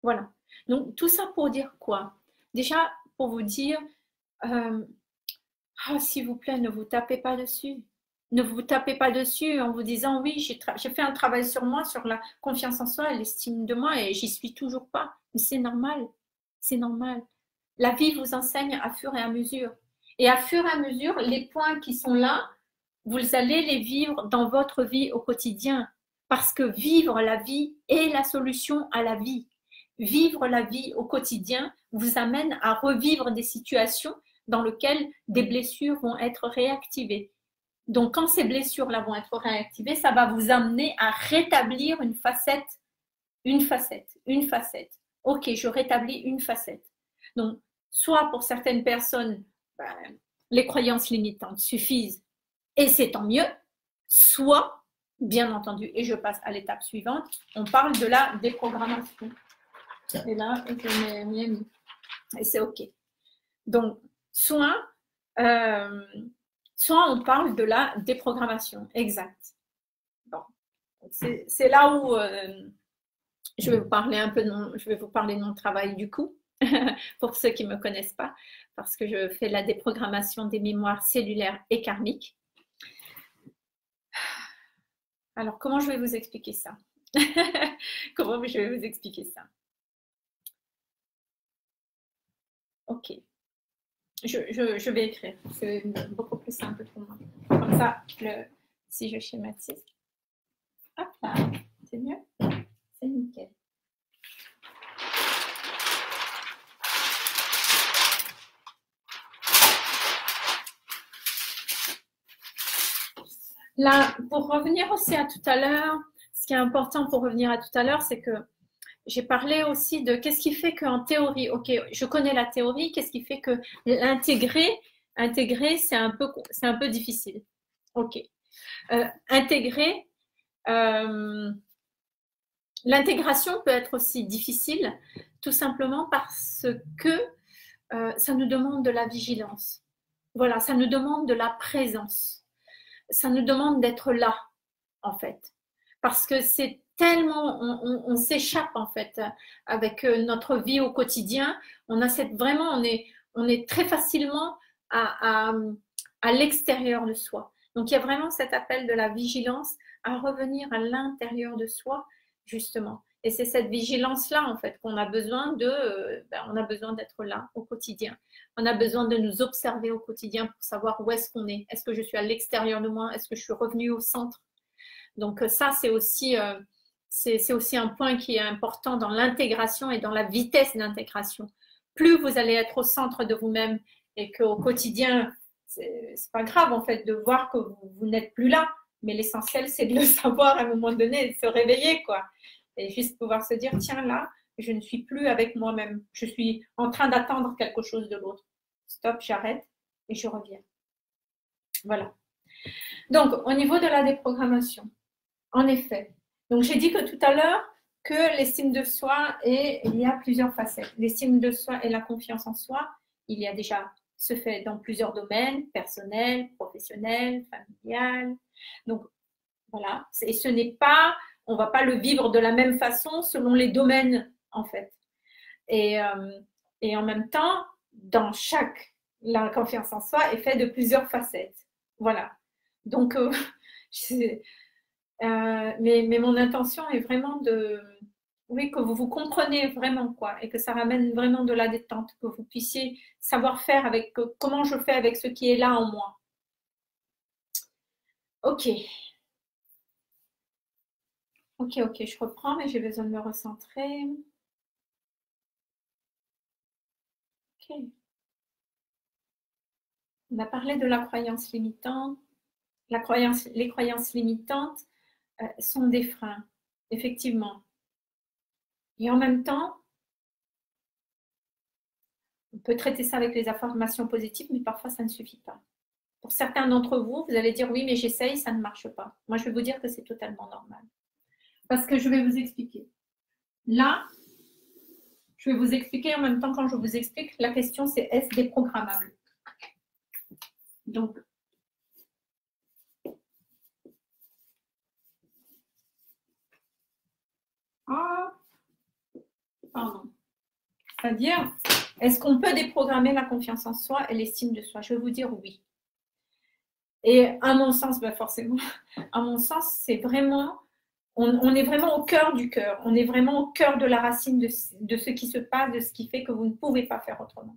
Speaker 1: Voilà. Donc, tout ça pour dire quoi? Déjà, pour vous dire, s'il vous plaît, ne vous tapez pas dessus. Ne vous tapez pas dessus en vous disant oui, j'ai fait un travail sur moi, sur la confiance en soi, l'estime de moi et j'y suis toujours pas. Mais c'est normal. C'est normal. La vie vous enseigne à fur et à mesure. Et à fur et à mesure, les points qui sont là, vous allez les vivre dans votre vie au quotidien. Parce que vivre la vie est la solution à la vie. Vivre la vie au quotidien vous amène à revivre des situations dans lesquelles des blessures vont être réactivées. Donc, quand ces blessures-là vont être réactivées, ça va vous amener à rétablir une facette, une facette, une facette. Ok, je rétablis une facette. Donc, soit pour certaines personnes, les croyances limitantes suffisent et c'est tant mieux, soit, bien entendu, et je passe à l'étape suivante, on parle de la déprogrammation. Et là, je m'ai mis. Et c'est OK. Donc, soit on parle de la déprogrammation, exact. Bon. C'est là où je vais vous parler un peu je vais vous parler de mon travail du coup, pour ceux qui ne me connaissent pas, parce que je fais la déprogrammation des mémoires cellulaires et karmiques. Alors, comment je vais vous expliquer ça? Comment je vais vous expliquer ça? Ok. Je vais écrire. C'est beaucoup plus simple pour moi. Comme ça, si je schématise. Hop là. C'est mieux? C'est nickel. Là, pour revenir aussi à tout à l'heure, ce qui est important pour revenir à tout à l'heure, c'est que j'ai parlé aussi de qu'est-ce qui fait qu'en théorie, ok, je connais la théorie, qu'est-ce qui fait que intégrer, c'est un peu difficile. Ok. Intégrer, l'intégration peut être aussi difficile, tout simplement parce que ça nous demande de la vigilance. Voilà, ça nous demande de la présence. Ça nous demande d'être là, en fait. Parce que c'est tellement, on s'échappe, en fait, avec notre vie au quotidien. On a vraiment, on est très facilement à l'extérieur de soi. Donc, il y a vraiment cet appel de la vigilance à revenir à l'intérieur de soi, justement. Et c'est cette vigilance-là, en fait, qu'on a besoin on a besoin d'être là au quotidien. On a besoin de nous observer au quotidien pour savoir où est-ce qu'on est. Est-ce que je suis à l'extérieur de moi? Est-ce que je suis revenue au centre? Donc ça, c'est aussi un point qui est important dans l'intégration et dans la vitesse d'intégration. Plus vous allez être au centre de vous-même et qu'au quotidien, c'est pas grave en fait de voir que vous n'êtes plus là, mais l'essentiel c'est de le savoir à un moment donné, de se réveiller quoi, et juste pouvoir se dire tiens là, je ne suis plus avec moi-même, je suis en train d'attendre quelque chose de l'autre. Stop, j'arrête et je reviens. Voilà. Donc au niveau de la déprogrammation, en effet, Donc, j'ai dit que tout à l'heure que l'estime de soi, il y a plusieurs facettes. L'estime de soi et la confiance en soi, il y a déjà, se fait dans plusieurs domaines, personnel, professionnel, familial. Donc, voilà. Et ce n'est pas, on ne va pas le vivre de la même façon selon les domaines, en fait. Et en même temps, la confiance en soi est faite de plusieurs facettes. Voilà. Donc, mais mon intention est vraiment oui, que vous vous compreniez vraiment, quoi, et que ça ramène vraiment de la détente, que vous puissiez savoir faire avec, comment je fais avec ce qui est là en moi. Ok. Ok, je reprends, mais j'ai besoin de me recentrer. Ok. On a parlé de la croyance limitante. Les croyances limitantes sont des freins, effectivement. Et en même temps, on peut traiter ça avec les affirmations positives, mais parfois ça ne suffit pas. Pour certains d'entre vous, vous allez dire oui, mais j'essaye, ça ne marche pas. Moi, je vais vous dire que c'est totalement normal. Parce que je vais vous expliquer. Là, je vais vous expliquer en même temps quand je vous explique, la question c'est est-ce déprogrammable? Donc, pardon. C'est-à-dire, est-ce qu'on peut déprogrammer la confiance en soi et l'estime de soi? Je vais vous dire oui. Et à mon sens, forcément, à mon sens, c'est vraiment, on est vraiment au cœur du cœur. On est vraiment au cœur de la racine de ce qui se passe, de ce qui fait que vous ne pouvez pas faire autrement.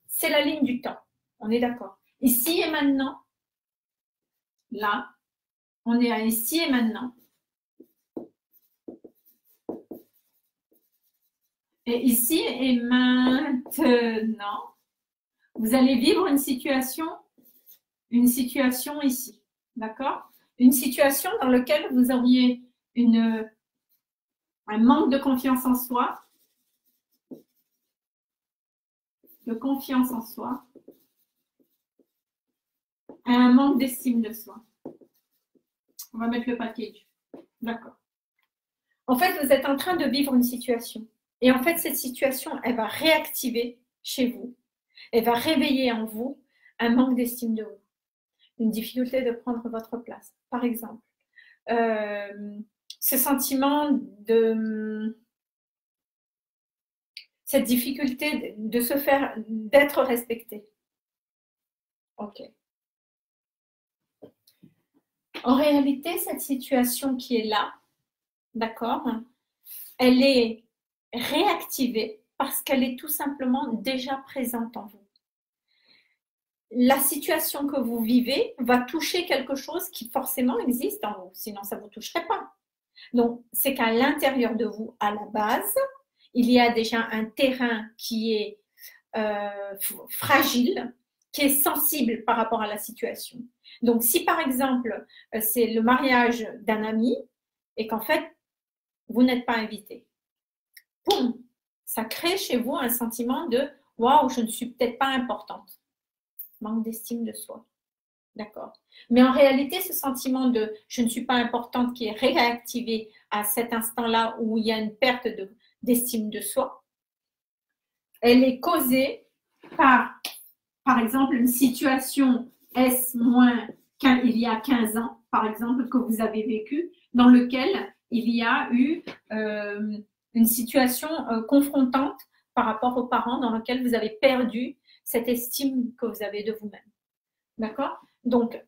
Speaker 1: C'est la ligne du temps. On est d'accord. Ici et maintenant, là, on est à ici et maintenant. Et ici et maintenant, vous allez vivre une situation ici, d'accord? Une situation dans laquelle vous auriez un manque de confiance en soi, un manque d'estime de soi. On va mettre le package, d'accord? En fait, vous êtes en train de vivre une situation. Et en fait, cette situation, elle va réactiver chez vous, elle va réveiller en vous un manque d'estime de vous, une difficulté de prendre votre place, par exemple. Ce sentiment cette difficulté de se faire, d'être respecté. Ok. En réalité, cette situation qui est là, d'accord, elle est réactivée parce qu'elle est tout simplement déjà présente en vous. La situation que vous vivez va toucher quelque chose qui forcément existe en vous, sinon ça ne vous toucherait pas. Donc, c'est qu'à l'intérieur de vous, à la base, il y a déjà un terrain qui est fragile, qui est sensible par rapport à la situation. Donc, si par exemple, c'est le mariage d'un ami et qu'en fait, vous n'êtes pas invité, boum, ça crée chez vous un sentiment de « waouh, je ne suis peut-être pas importante ». Manque d'estime de soi. D'accord. Mais en réalité, ce sentiment de « je ne suis pas importante » qui est réactivé à cet instant-là où il y a une perte d'estime de soi, elle est causée par exemple, une situation S- qu'il y a 15 ans, par exemple, que vous avez vécu, dans lequel il y a eu une situation confrontante par rapport aux parents, dans laquelle vous avez perdu cette estime que vous avez de vous-même. D'accord? Donc,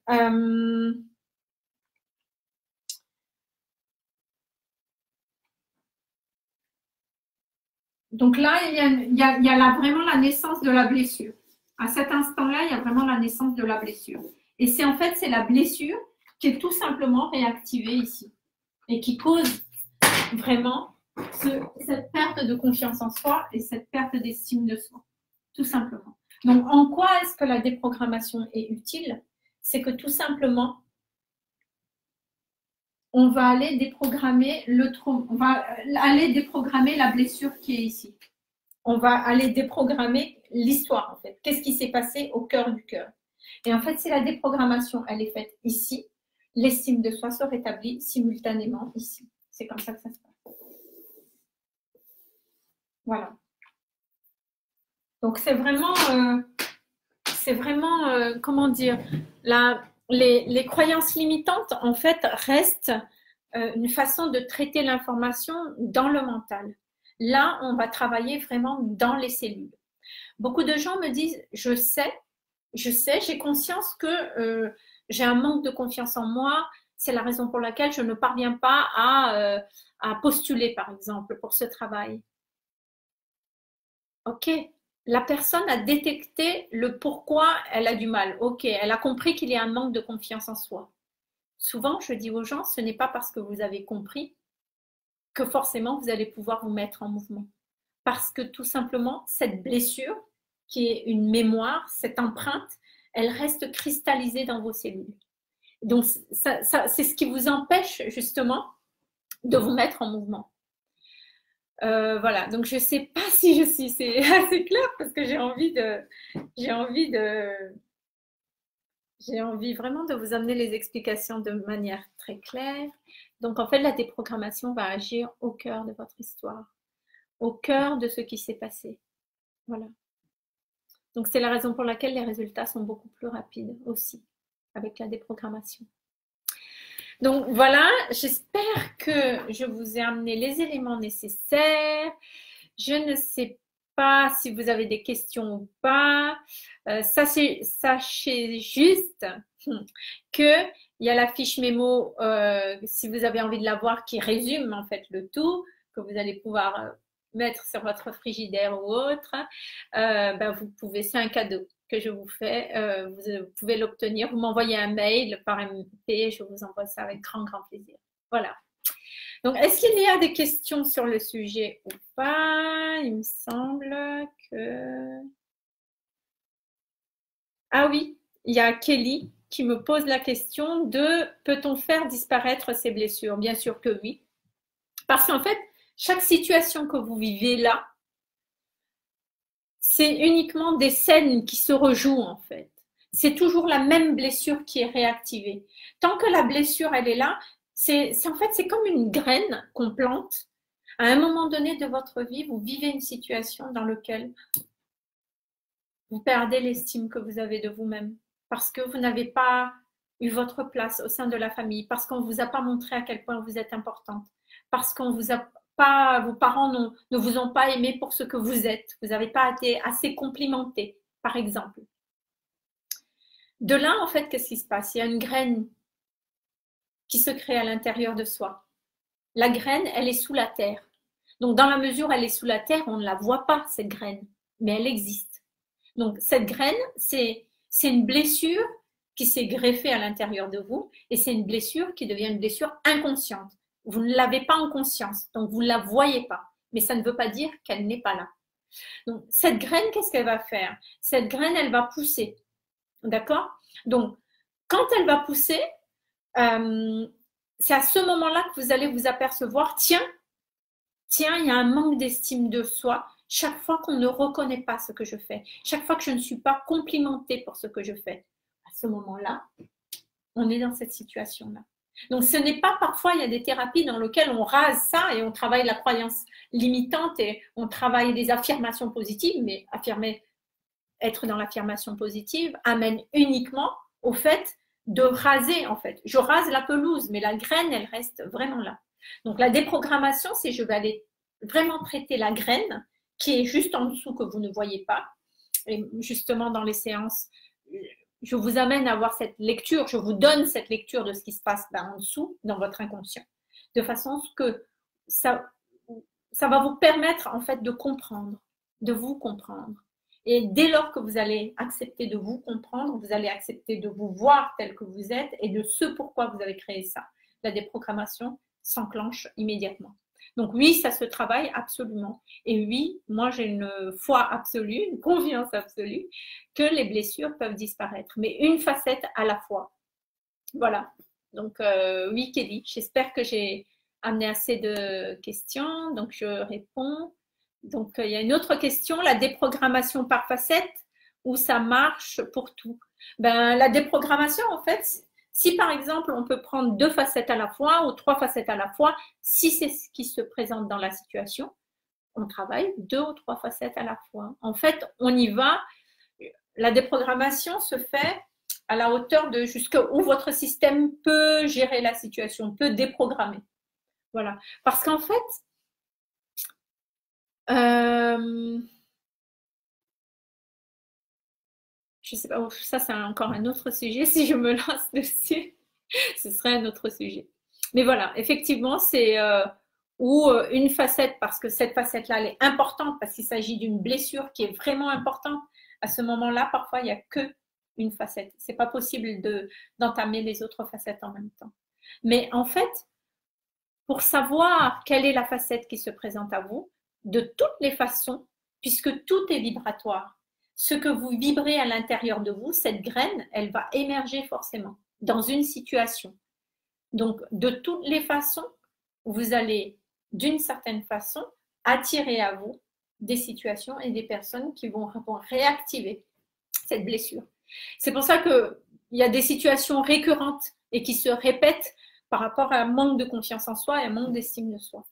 Speaker 1: là, il y a là vraiment la naissance de la blessure. À cet instant-là, il y a vraiment la naissance de la blessure. Et c'est en fait, c'est la blessure qui est tout simplement réactivée ici et qui cause vraiment cette perte de confiance en soi et cette perte d'estime de soi, tout simplement. Donc, en quoi est-ce que la déprogrammation est utile? C'est que tout simplement, on va aller déprogrammer on va aller déprogrammer la blessure qui est ici. On va aller déprogrammer l'histoire, en fait. Qu'est-ce qui s'est passé au cœur du cœur? Et en fait, si la déprogrammation, elle est faite ici, l'estime de soi se rétablit simultanément ici. C'est comme ça que ça se passe. Voilà. Donc, c'est vraiment, comment dire, les croyances limitantes, en fait, restent une façon de traiter l'information dans le mental. Là, on va travailler vraiment dans les cellules. Beaucoup de gens me disent, je sais, j'ai conscience que j'ai un manque de confiance en moi, c'est la raison pour laquelle je ne parviens pas à postuler, par exemple, pour ce travail. Ok, la personne a détecté le pourquoi elle a du mal. Ok, elle a compris qu'il y a un manque de confiance en soi. Souvent, je dis aux gens, ce n'est pas parce que vous avez compris que forcément vous allez pouvoir vous mettre en mouvement. Parce que tout simplement, cette blessure, qui est une mémoire, cette empreinte, elle reste cristallisée dans vos cellules. Donc, c'est ce qui vous empêche justement de vous mettre en mouvement. Voilà, donc je ne sais pas si c'est assez clair parce que j'ai envie vraiment de vous amener les explications de manière très claire. Donc en fait, la déprogrammation va agir au cœur de votre histoire, au cœur de ce qui s'est passé. Voilà. Donc c'est la raison pour laquelle les résultats sont beaucoup plus rapides aussi avec la déprogrammation. Donc voilà, j'espère que je vous ai amené les éléments nécessaires. Je ne sais pas si vous avez des questions ou pas. Sachez juste qu'il y a la fiche mémo, si vous avez envie de la voir, qui résume en fait le tout, que vous allez pouvoir mettre sur votre frigidaire ou autre. Vous pouvez, c'est un cadeau que je vous fais, vous pouvez l'obtenir. Vous m'envoyez un mail par MP, je vous envoie ça avec grand plaisir. Voilà. Donc, est-ce qu'il y a des questions sur le sujet ou pas? Il me semble que... Ah oui, il y a Kelly qui me pose la question de peut-on faire disparaître ces blessures? Bien sûr que oui. Parce qu'en fait, chaque situation que vous vivez là, c'est uniquement des scènes qui se rejouent en fait. C'est toujours la même blessure qui est réactivée. Tant que la blessure, elle est là, c'est comme une graine qu'on plante. À un moment donné de votre vie, vous vivez une situation dans laquelle vous perdez l'estime que vous avez de vous-même parce que vous n'avez pas eu votre place au sein de la famille, parce qu'on ne vous a pas montré à quel point vous êtes importante, parce qu'on vous a pas, vos parents ne vous ont pas aimé pour ce que vous êtes, vous n'avez pas été assez complimenté, par exemple. De là, en fait, qu'est-ce qui se passe? Il y a une graine qui se crée à l'intérieur de soi. La graine, elle est sous la terre. Donc, dans la mesure où elle est sous la terre, on ne la voit pas, cette graine, mais elle existe. Donc, cette graine, c'est une blessure qui s'est greffée à l'intérieur de vous et c'est une blessure qui devient une blessure inconsciente. Vous ne l'avez pas en conscience, donc vous ne la voyez pas, mais ça ne veut pas dire qu'elle n'est pas là. Donc, cette graine, qu'est-ce qu'elle va faire? Cette graine, elle va pousser, d'accord? Donc, quand elle va pousser, c'est à ce moment-là que vous allez vous apercevoir, tiens, il y a un manque d'estime de soi chaque fois qu'on ne reconnaît pas ce que je fais, chaque fois que je ne suis pas complimentée pour ce que je fais. À ce moment-là, on est dans cette situation-là. Donc, ce n'est pas parfois, il y a des thérapies dans lesquelles on rase ça et on travaille la croyance limitante et on travaille des affirmations positives, mais être dans l'affirmation positive amène uniquement au fait de raser, en fait. Je rase la pelouse, mais la graine, elle reste vraiment là. Donc, la déprogrammation, c'est je vais aller vraiment traiter la graine qui est juste en dessous que vous ne voyez pas. Et justement, dans les séances, je vous amène à avoir cette lecture, je vous donne cette lecture de ce qui se passe en dessous, dans votre inconscient, de façon que ça va vous permettre en fait de comprendre, de vous comprendre. Et dès lors que vous allez accepter de vous comprendre, vous allez accepter de vous voir tel que vous êtes et de ce pourquoi vous avez créé ça. La déprogrammation s'enclenche immédiatement. Donc oui, ça se travaille absolument. Et oui, moi j'ai une foi absolue, une confiance absolue que les blessures peuvent disparaître, mais une facette à la fois. Voilà. Donc oui, Kelly, j'espère que j'ai amené assez de questions. Donc je réponds. Donc il y a une autre question, la déprogrammation par facette, où ça marche pour tout. La déprogrammation, en fait, Si par exemple, on peut prendre 2 facettes à la fois ou 3 facettes à la fois, si c'est ce qui se présente dans la situation, on travaille 2 ou 3 facettes à la fois. En fait, on y va. La déprogrammation se fait à la hauteur de jusqu'où votre système peut gérer la situation, peut déprogrammer. Voilà. Parce qu'en fait, je sais pas, ça c'est encore un autre sujet. Si je me lance dessus, ce serait un autre sujet. Mais voilà, effectivement, c'est ou une facette, parce que cette facette-là, elle est importante, parce qu'il s'agit d'une blessure qui est vraiment importante. À ce moment-là, parfois, il n'y a que une facette. C'est pas possible d'entamer les autres facettes en même temps. Mais en fait, pour savoir quelle est la facette qui se présente à vous, de toutes les façons, puisque tout est vibratoire, ce que vous vibrez à l'intérieur de vous, cette graine, elle va émerger forcément dans une situation. Donc, de toutes les façons, vous allez, d'une certaine façon, attirer à vous des situations et des personnes qui vont réactiver cette blessure. C'est pour ça qu'il y a des situations récurrentes et qui se répètent par rapport à un manque de confiance en soi et un manque d'estime de soi.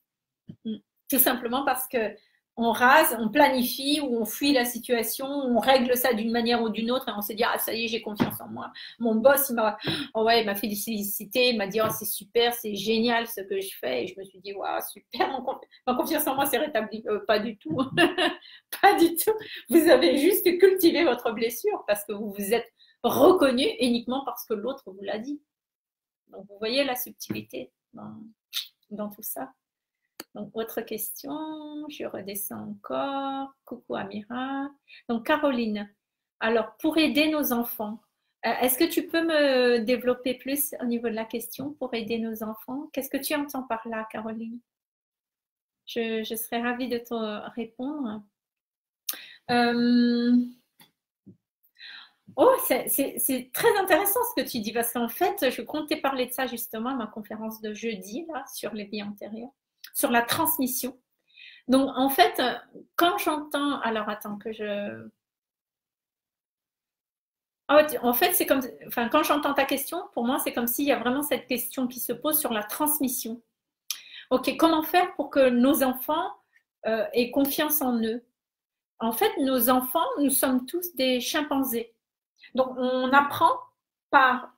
Speaker 1: Tout simplement parce que on rase, on planifie ou on fuit la situation, on règle ça d'une manière ou d'une autre et on se dit ah ça y est j'ai confiance en moi. Mon boss il m'a félicité, il m'a dit oh c'est super, c'est génial ce que je fais et je me suis dit waouh super, ma confiance en moi s'est rétablie. Pas du tout, pas du tout. Vous avez juste cultivé votre blessure parce que vous vous êtes reconnu uniquement parce que l'autre vous l'a dit. Donc vous voyez la subtilité dans tout ça. Donc, autre question, je redescends encore. Coucou Amira. Donc, Caroline, alors pour aider nos enfants, est-ce que tu peux me développer plus au niveau de la question pour aider nos enfants? Qu'est-ce que tu entends par là, Caroline? Je serais ravie de te répondre. Oh, c'est très intéressant ce que tu dis parce qu'en fait, je comptais parler de ça justement à ma conférence de jeudi là, sur les vies antérieures, sur la transmission. Donc, en fait, quand j'entends… Alors, attends que je… En fait, c'est comme… Enfin, quand j'entends ta question, pour moi, c'est comme s'il y a vraiment cette question qui se pose sur la transmission. Ok, comment faire pour que nos enfants aient confiance en eux? En fait, nos enfants, nous sommes tous des chimpanzés. Donc, on apprend par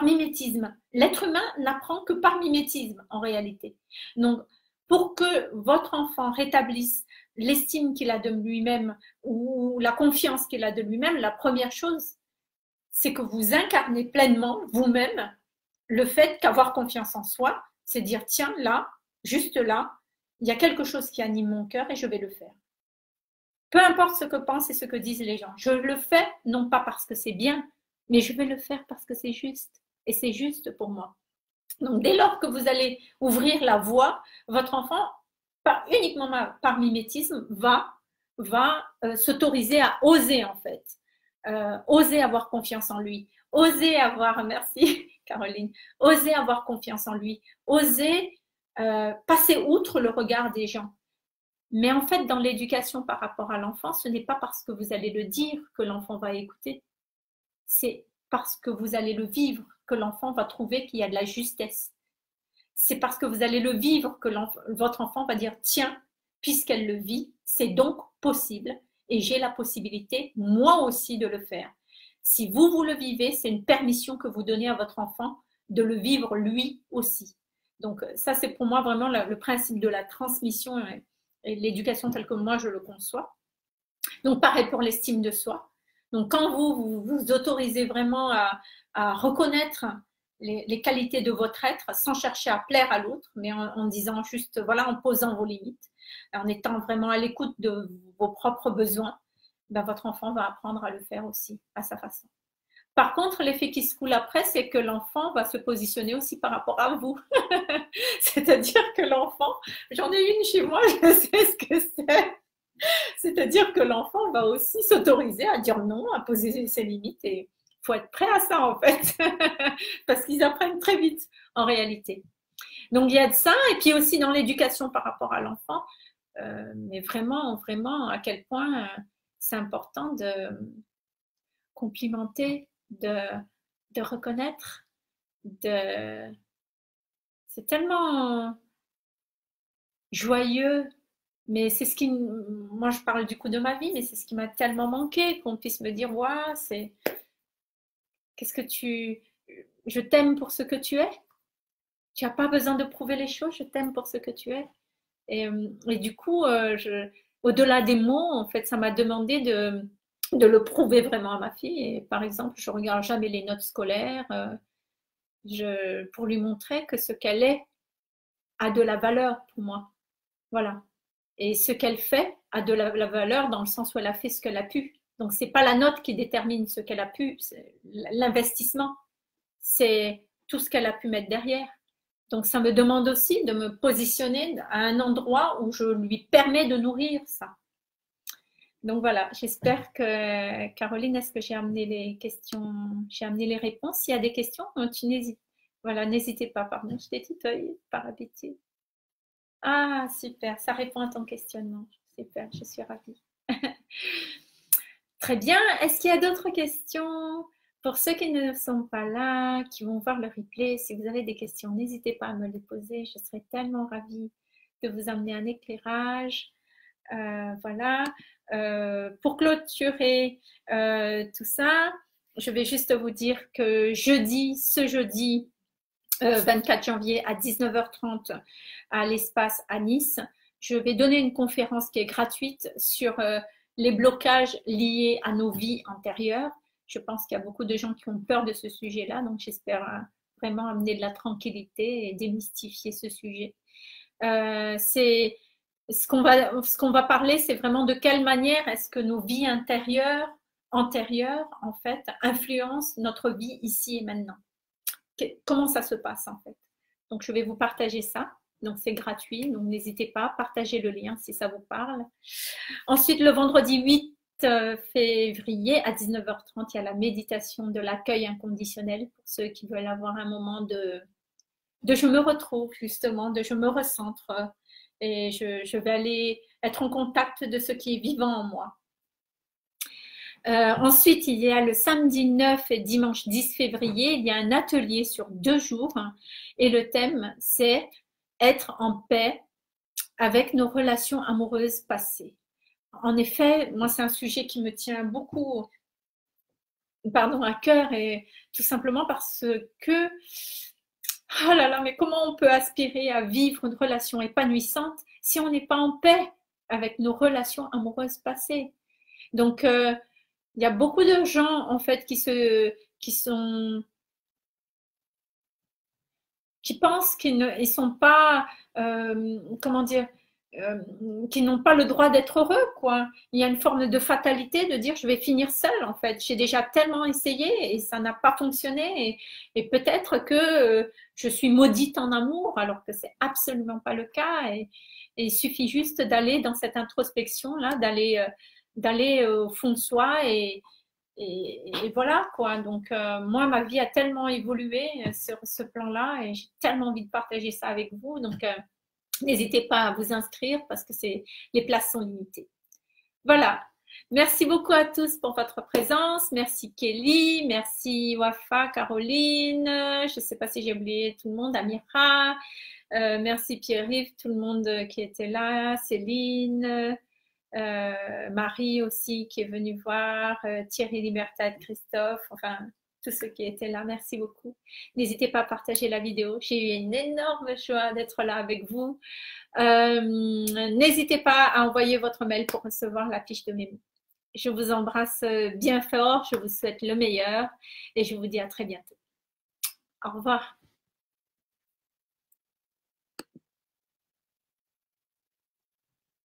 Speaker 1: mimétisme. L'être humain n'apprend que par mimétisme, en réalité. Donc, pour que votre enfant rétablisse l'estime qu'il a de lui-même ou la confiance qu'il a de lui-même, la première chose, c'est que vous incarnez pleinement vous-même le fait qu'avoir confiance en soi, c'est dire, tiens, là, juste là, il y a quelque chose qui anime mon cœur et je vais le faire. Peu importe ce que pensent et ce que disent les gens. Je le fais, non pas parce que c'est bien, mais je vais le faire parce que c'est juste. Et c'est juste pour moi. Donc, dès lors que vous allez ouvrir la voie, votre enfant, uniquement par mimétisme, va s'autoriser à oser, en fait. Oser avoir confiance en lui. Oser avoir, merci Caroline, oser avoir confiance en lui. Oser passer outre le regard des gens. Mais en fait, dans l'éducation par rapport à l'enfant, ce n'est pas parce que vous allez le dire que l'enfant va écouter. C'est parce que vous allez le vivre que l'enfant va trouver qu'il y a de la justesse. C'est parce que vous allez le vivre que votre enfant va dire, tiens, puisqu'elle le vit, c'est donc possible et j'ai la possibilité, moi aussi, de le faire. Si vous le vivez, c'est une permission que vous donnez à votre enfant de le vivre lui aussi. Donc ça, c'est pour moi vraiment le principe de la transmission et l'éducation telle que moi je le conçois. Donc pareil pour l'estime de soi. Donc quand vous autorisez vraiment à reconnaître les qualités de votre être sans chercher à plaire à l'autre, mais en disant juste, voilà, en posant vos limites, en étant vraiment à l'écoute de vos propres besoins, ben, votre enfant va apprendre à le faire aussi à sa façon. Par contre, l'effet qui se coule après, c'est que l'enfant va se positionner aussi par rapport à vous. C'est-à-dire que l'enfant, j'en ai une chez moi, je sais ce que c'est. C'est-à-dire que l'enfant va aussi s'autoriser à dire non, à poser ses limites et il faut être prêt à ça en fait, parce qu'ils apprennent très vite en réalité. Donc il y a de ça, et puis aussi dans l'éducation par rapport à l'enfant, mais vraiment, vraiment à quel point c'est important de complimenter, de reconnaître, c'est tellement joyeux, mais c'est ce qui, moi je parle du coup de ma vie, mais c'est ce qui m'a tellement manqué, qu'on puisse me dire, ouais, qu'est-ce que je t'aime pour ce que tu es. Tu n'as pas besoin de prouver les choses, je t'aime pour ce que tu es. Et du coup, au-delà des mots, en fait, ça m'a demandé de le prouver vraiment à ma fille. Et par exemple, je regarde jamais les notes scolaires pour lui montrer que ce qu'elle est a de la valeur pour moi. Voilà. Et ce qu'elle fait a de la valeur dans le sens où elle a fait ce qu'elle a pu. Donc, c'est pas la note qui détermine ce qu'elle a pu, c'est l'investissement. C'est tout ce qu'elle a pu mettre derrière. Donc, ça me demande aussi de me positionner à un endroit où je lui permets de nourrir ça. Donc voilà, j'espère que, Caroline, est-ce que j'ai amené les questions, j'ai amené les réponses? S'il y a des questions, tu n'hésites. Voilà, n'hésitez pas, pardon, je t'ai tutoyé par habitude. Ah, super, ça répond à ton questionnement. Super, je suis ravie. Très bien, est-ce qu'il y a d'autres questions? Pour ceux qui ne sont pas là, qui vont voir le replay, si vous avez des questions, n'hésitez pas à me les poser. Je serai tellement ravie de vous amener un éclairage. Voilà. Pour clôturer tout ça, je vais juste vous dire que ce jeudi 24 janvier à 19h30 à l'espace à Nice, je vais donner une conférence qui est gratuite sur les blocages liés à nos vies antérieures. Je pense qu'il y a beaucoup de gens qui ont peur de ce sujet-là, donc j'espère vraiment amener de la tranquillité et démystifier ce sujet. C'est ce qu'on va parler, c'est vraiment de quelle manière est-ce que nos vies antérieures, en fait, influencent notre vie ici et maintenant. Comment ça se passe, en fait. Donc, je vais vous partager ça. Donc, c'est gratuit, donc n'hésitez pas à partager le lien si ça vous parle. Ensuite, le vendredi 8 février à 19h30, il y a la méditation de l'accueil inconditionnel pour ceux qui veulent avoir un moment de je me retrouve justement, de je me recentre et je vais aller être en contact de ce qui est vivant en moi. Ensuite, il y a le samedi 9 et dimanche 10 février, il y a un atelier sur 2 jours et le thème, c'est être en paix avec nos relations amoureuses passées. En effet, moi, c'est un sujet qui me tient beaucoup à cœur et tout simplement parce que oh là là, mais comment on peut aspirer à vivre une relation épanouissante si on n'est pas en paix avec nos relations amoureuses passées? Donc, il y a beaucoup de gens en fait qui pensent qu'ils ne sont pas, comment dire, qui n'ont pas le droit d'être heureux, quoi. Il y a une forme de fatalité de dire je vais finir seule, en fait. J'ai déjà tellement essayé et ça n'a pas fonctionné et peut-être que je suis maudite en amour alors que c'est absolument pas le cas et il suffit juste d'aller dans cette introspection là, d'aller au fond de soi et voilà quoi. Donc moi ma vie a tellement évolué sur ce plan-là et j'ai tellement envie de partager ça avec vous. Donc n'hésitez pas à vous inscrire parce que les places sont limitées. Voilà. Merci beaucoup à tous pour votre présence. Merci Kelly, merci Wafa, Caroline. Je ne sais pas si j'ai oublié tout le monde, Amira. Merci Pierre-Yves, tout le monde qui était là, Céline. Marie aussi qui est venue voir, Thierry Libertad, Christophe, enfin tous ceux qui étaient là, merci beaucoup. N'hésitez pas à partager la vidéo, j'ai eu une énorme joie d'être là avec vous. N'hésitez pas à envoyer votre mail pour recevoir la fiche de mémo. Je vous embrasse bien fort, je vous souhaite le meilleur et je vous dis à très bientôt. Au revoir.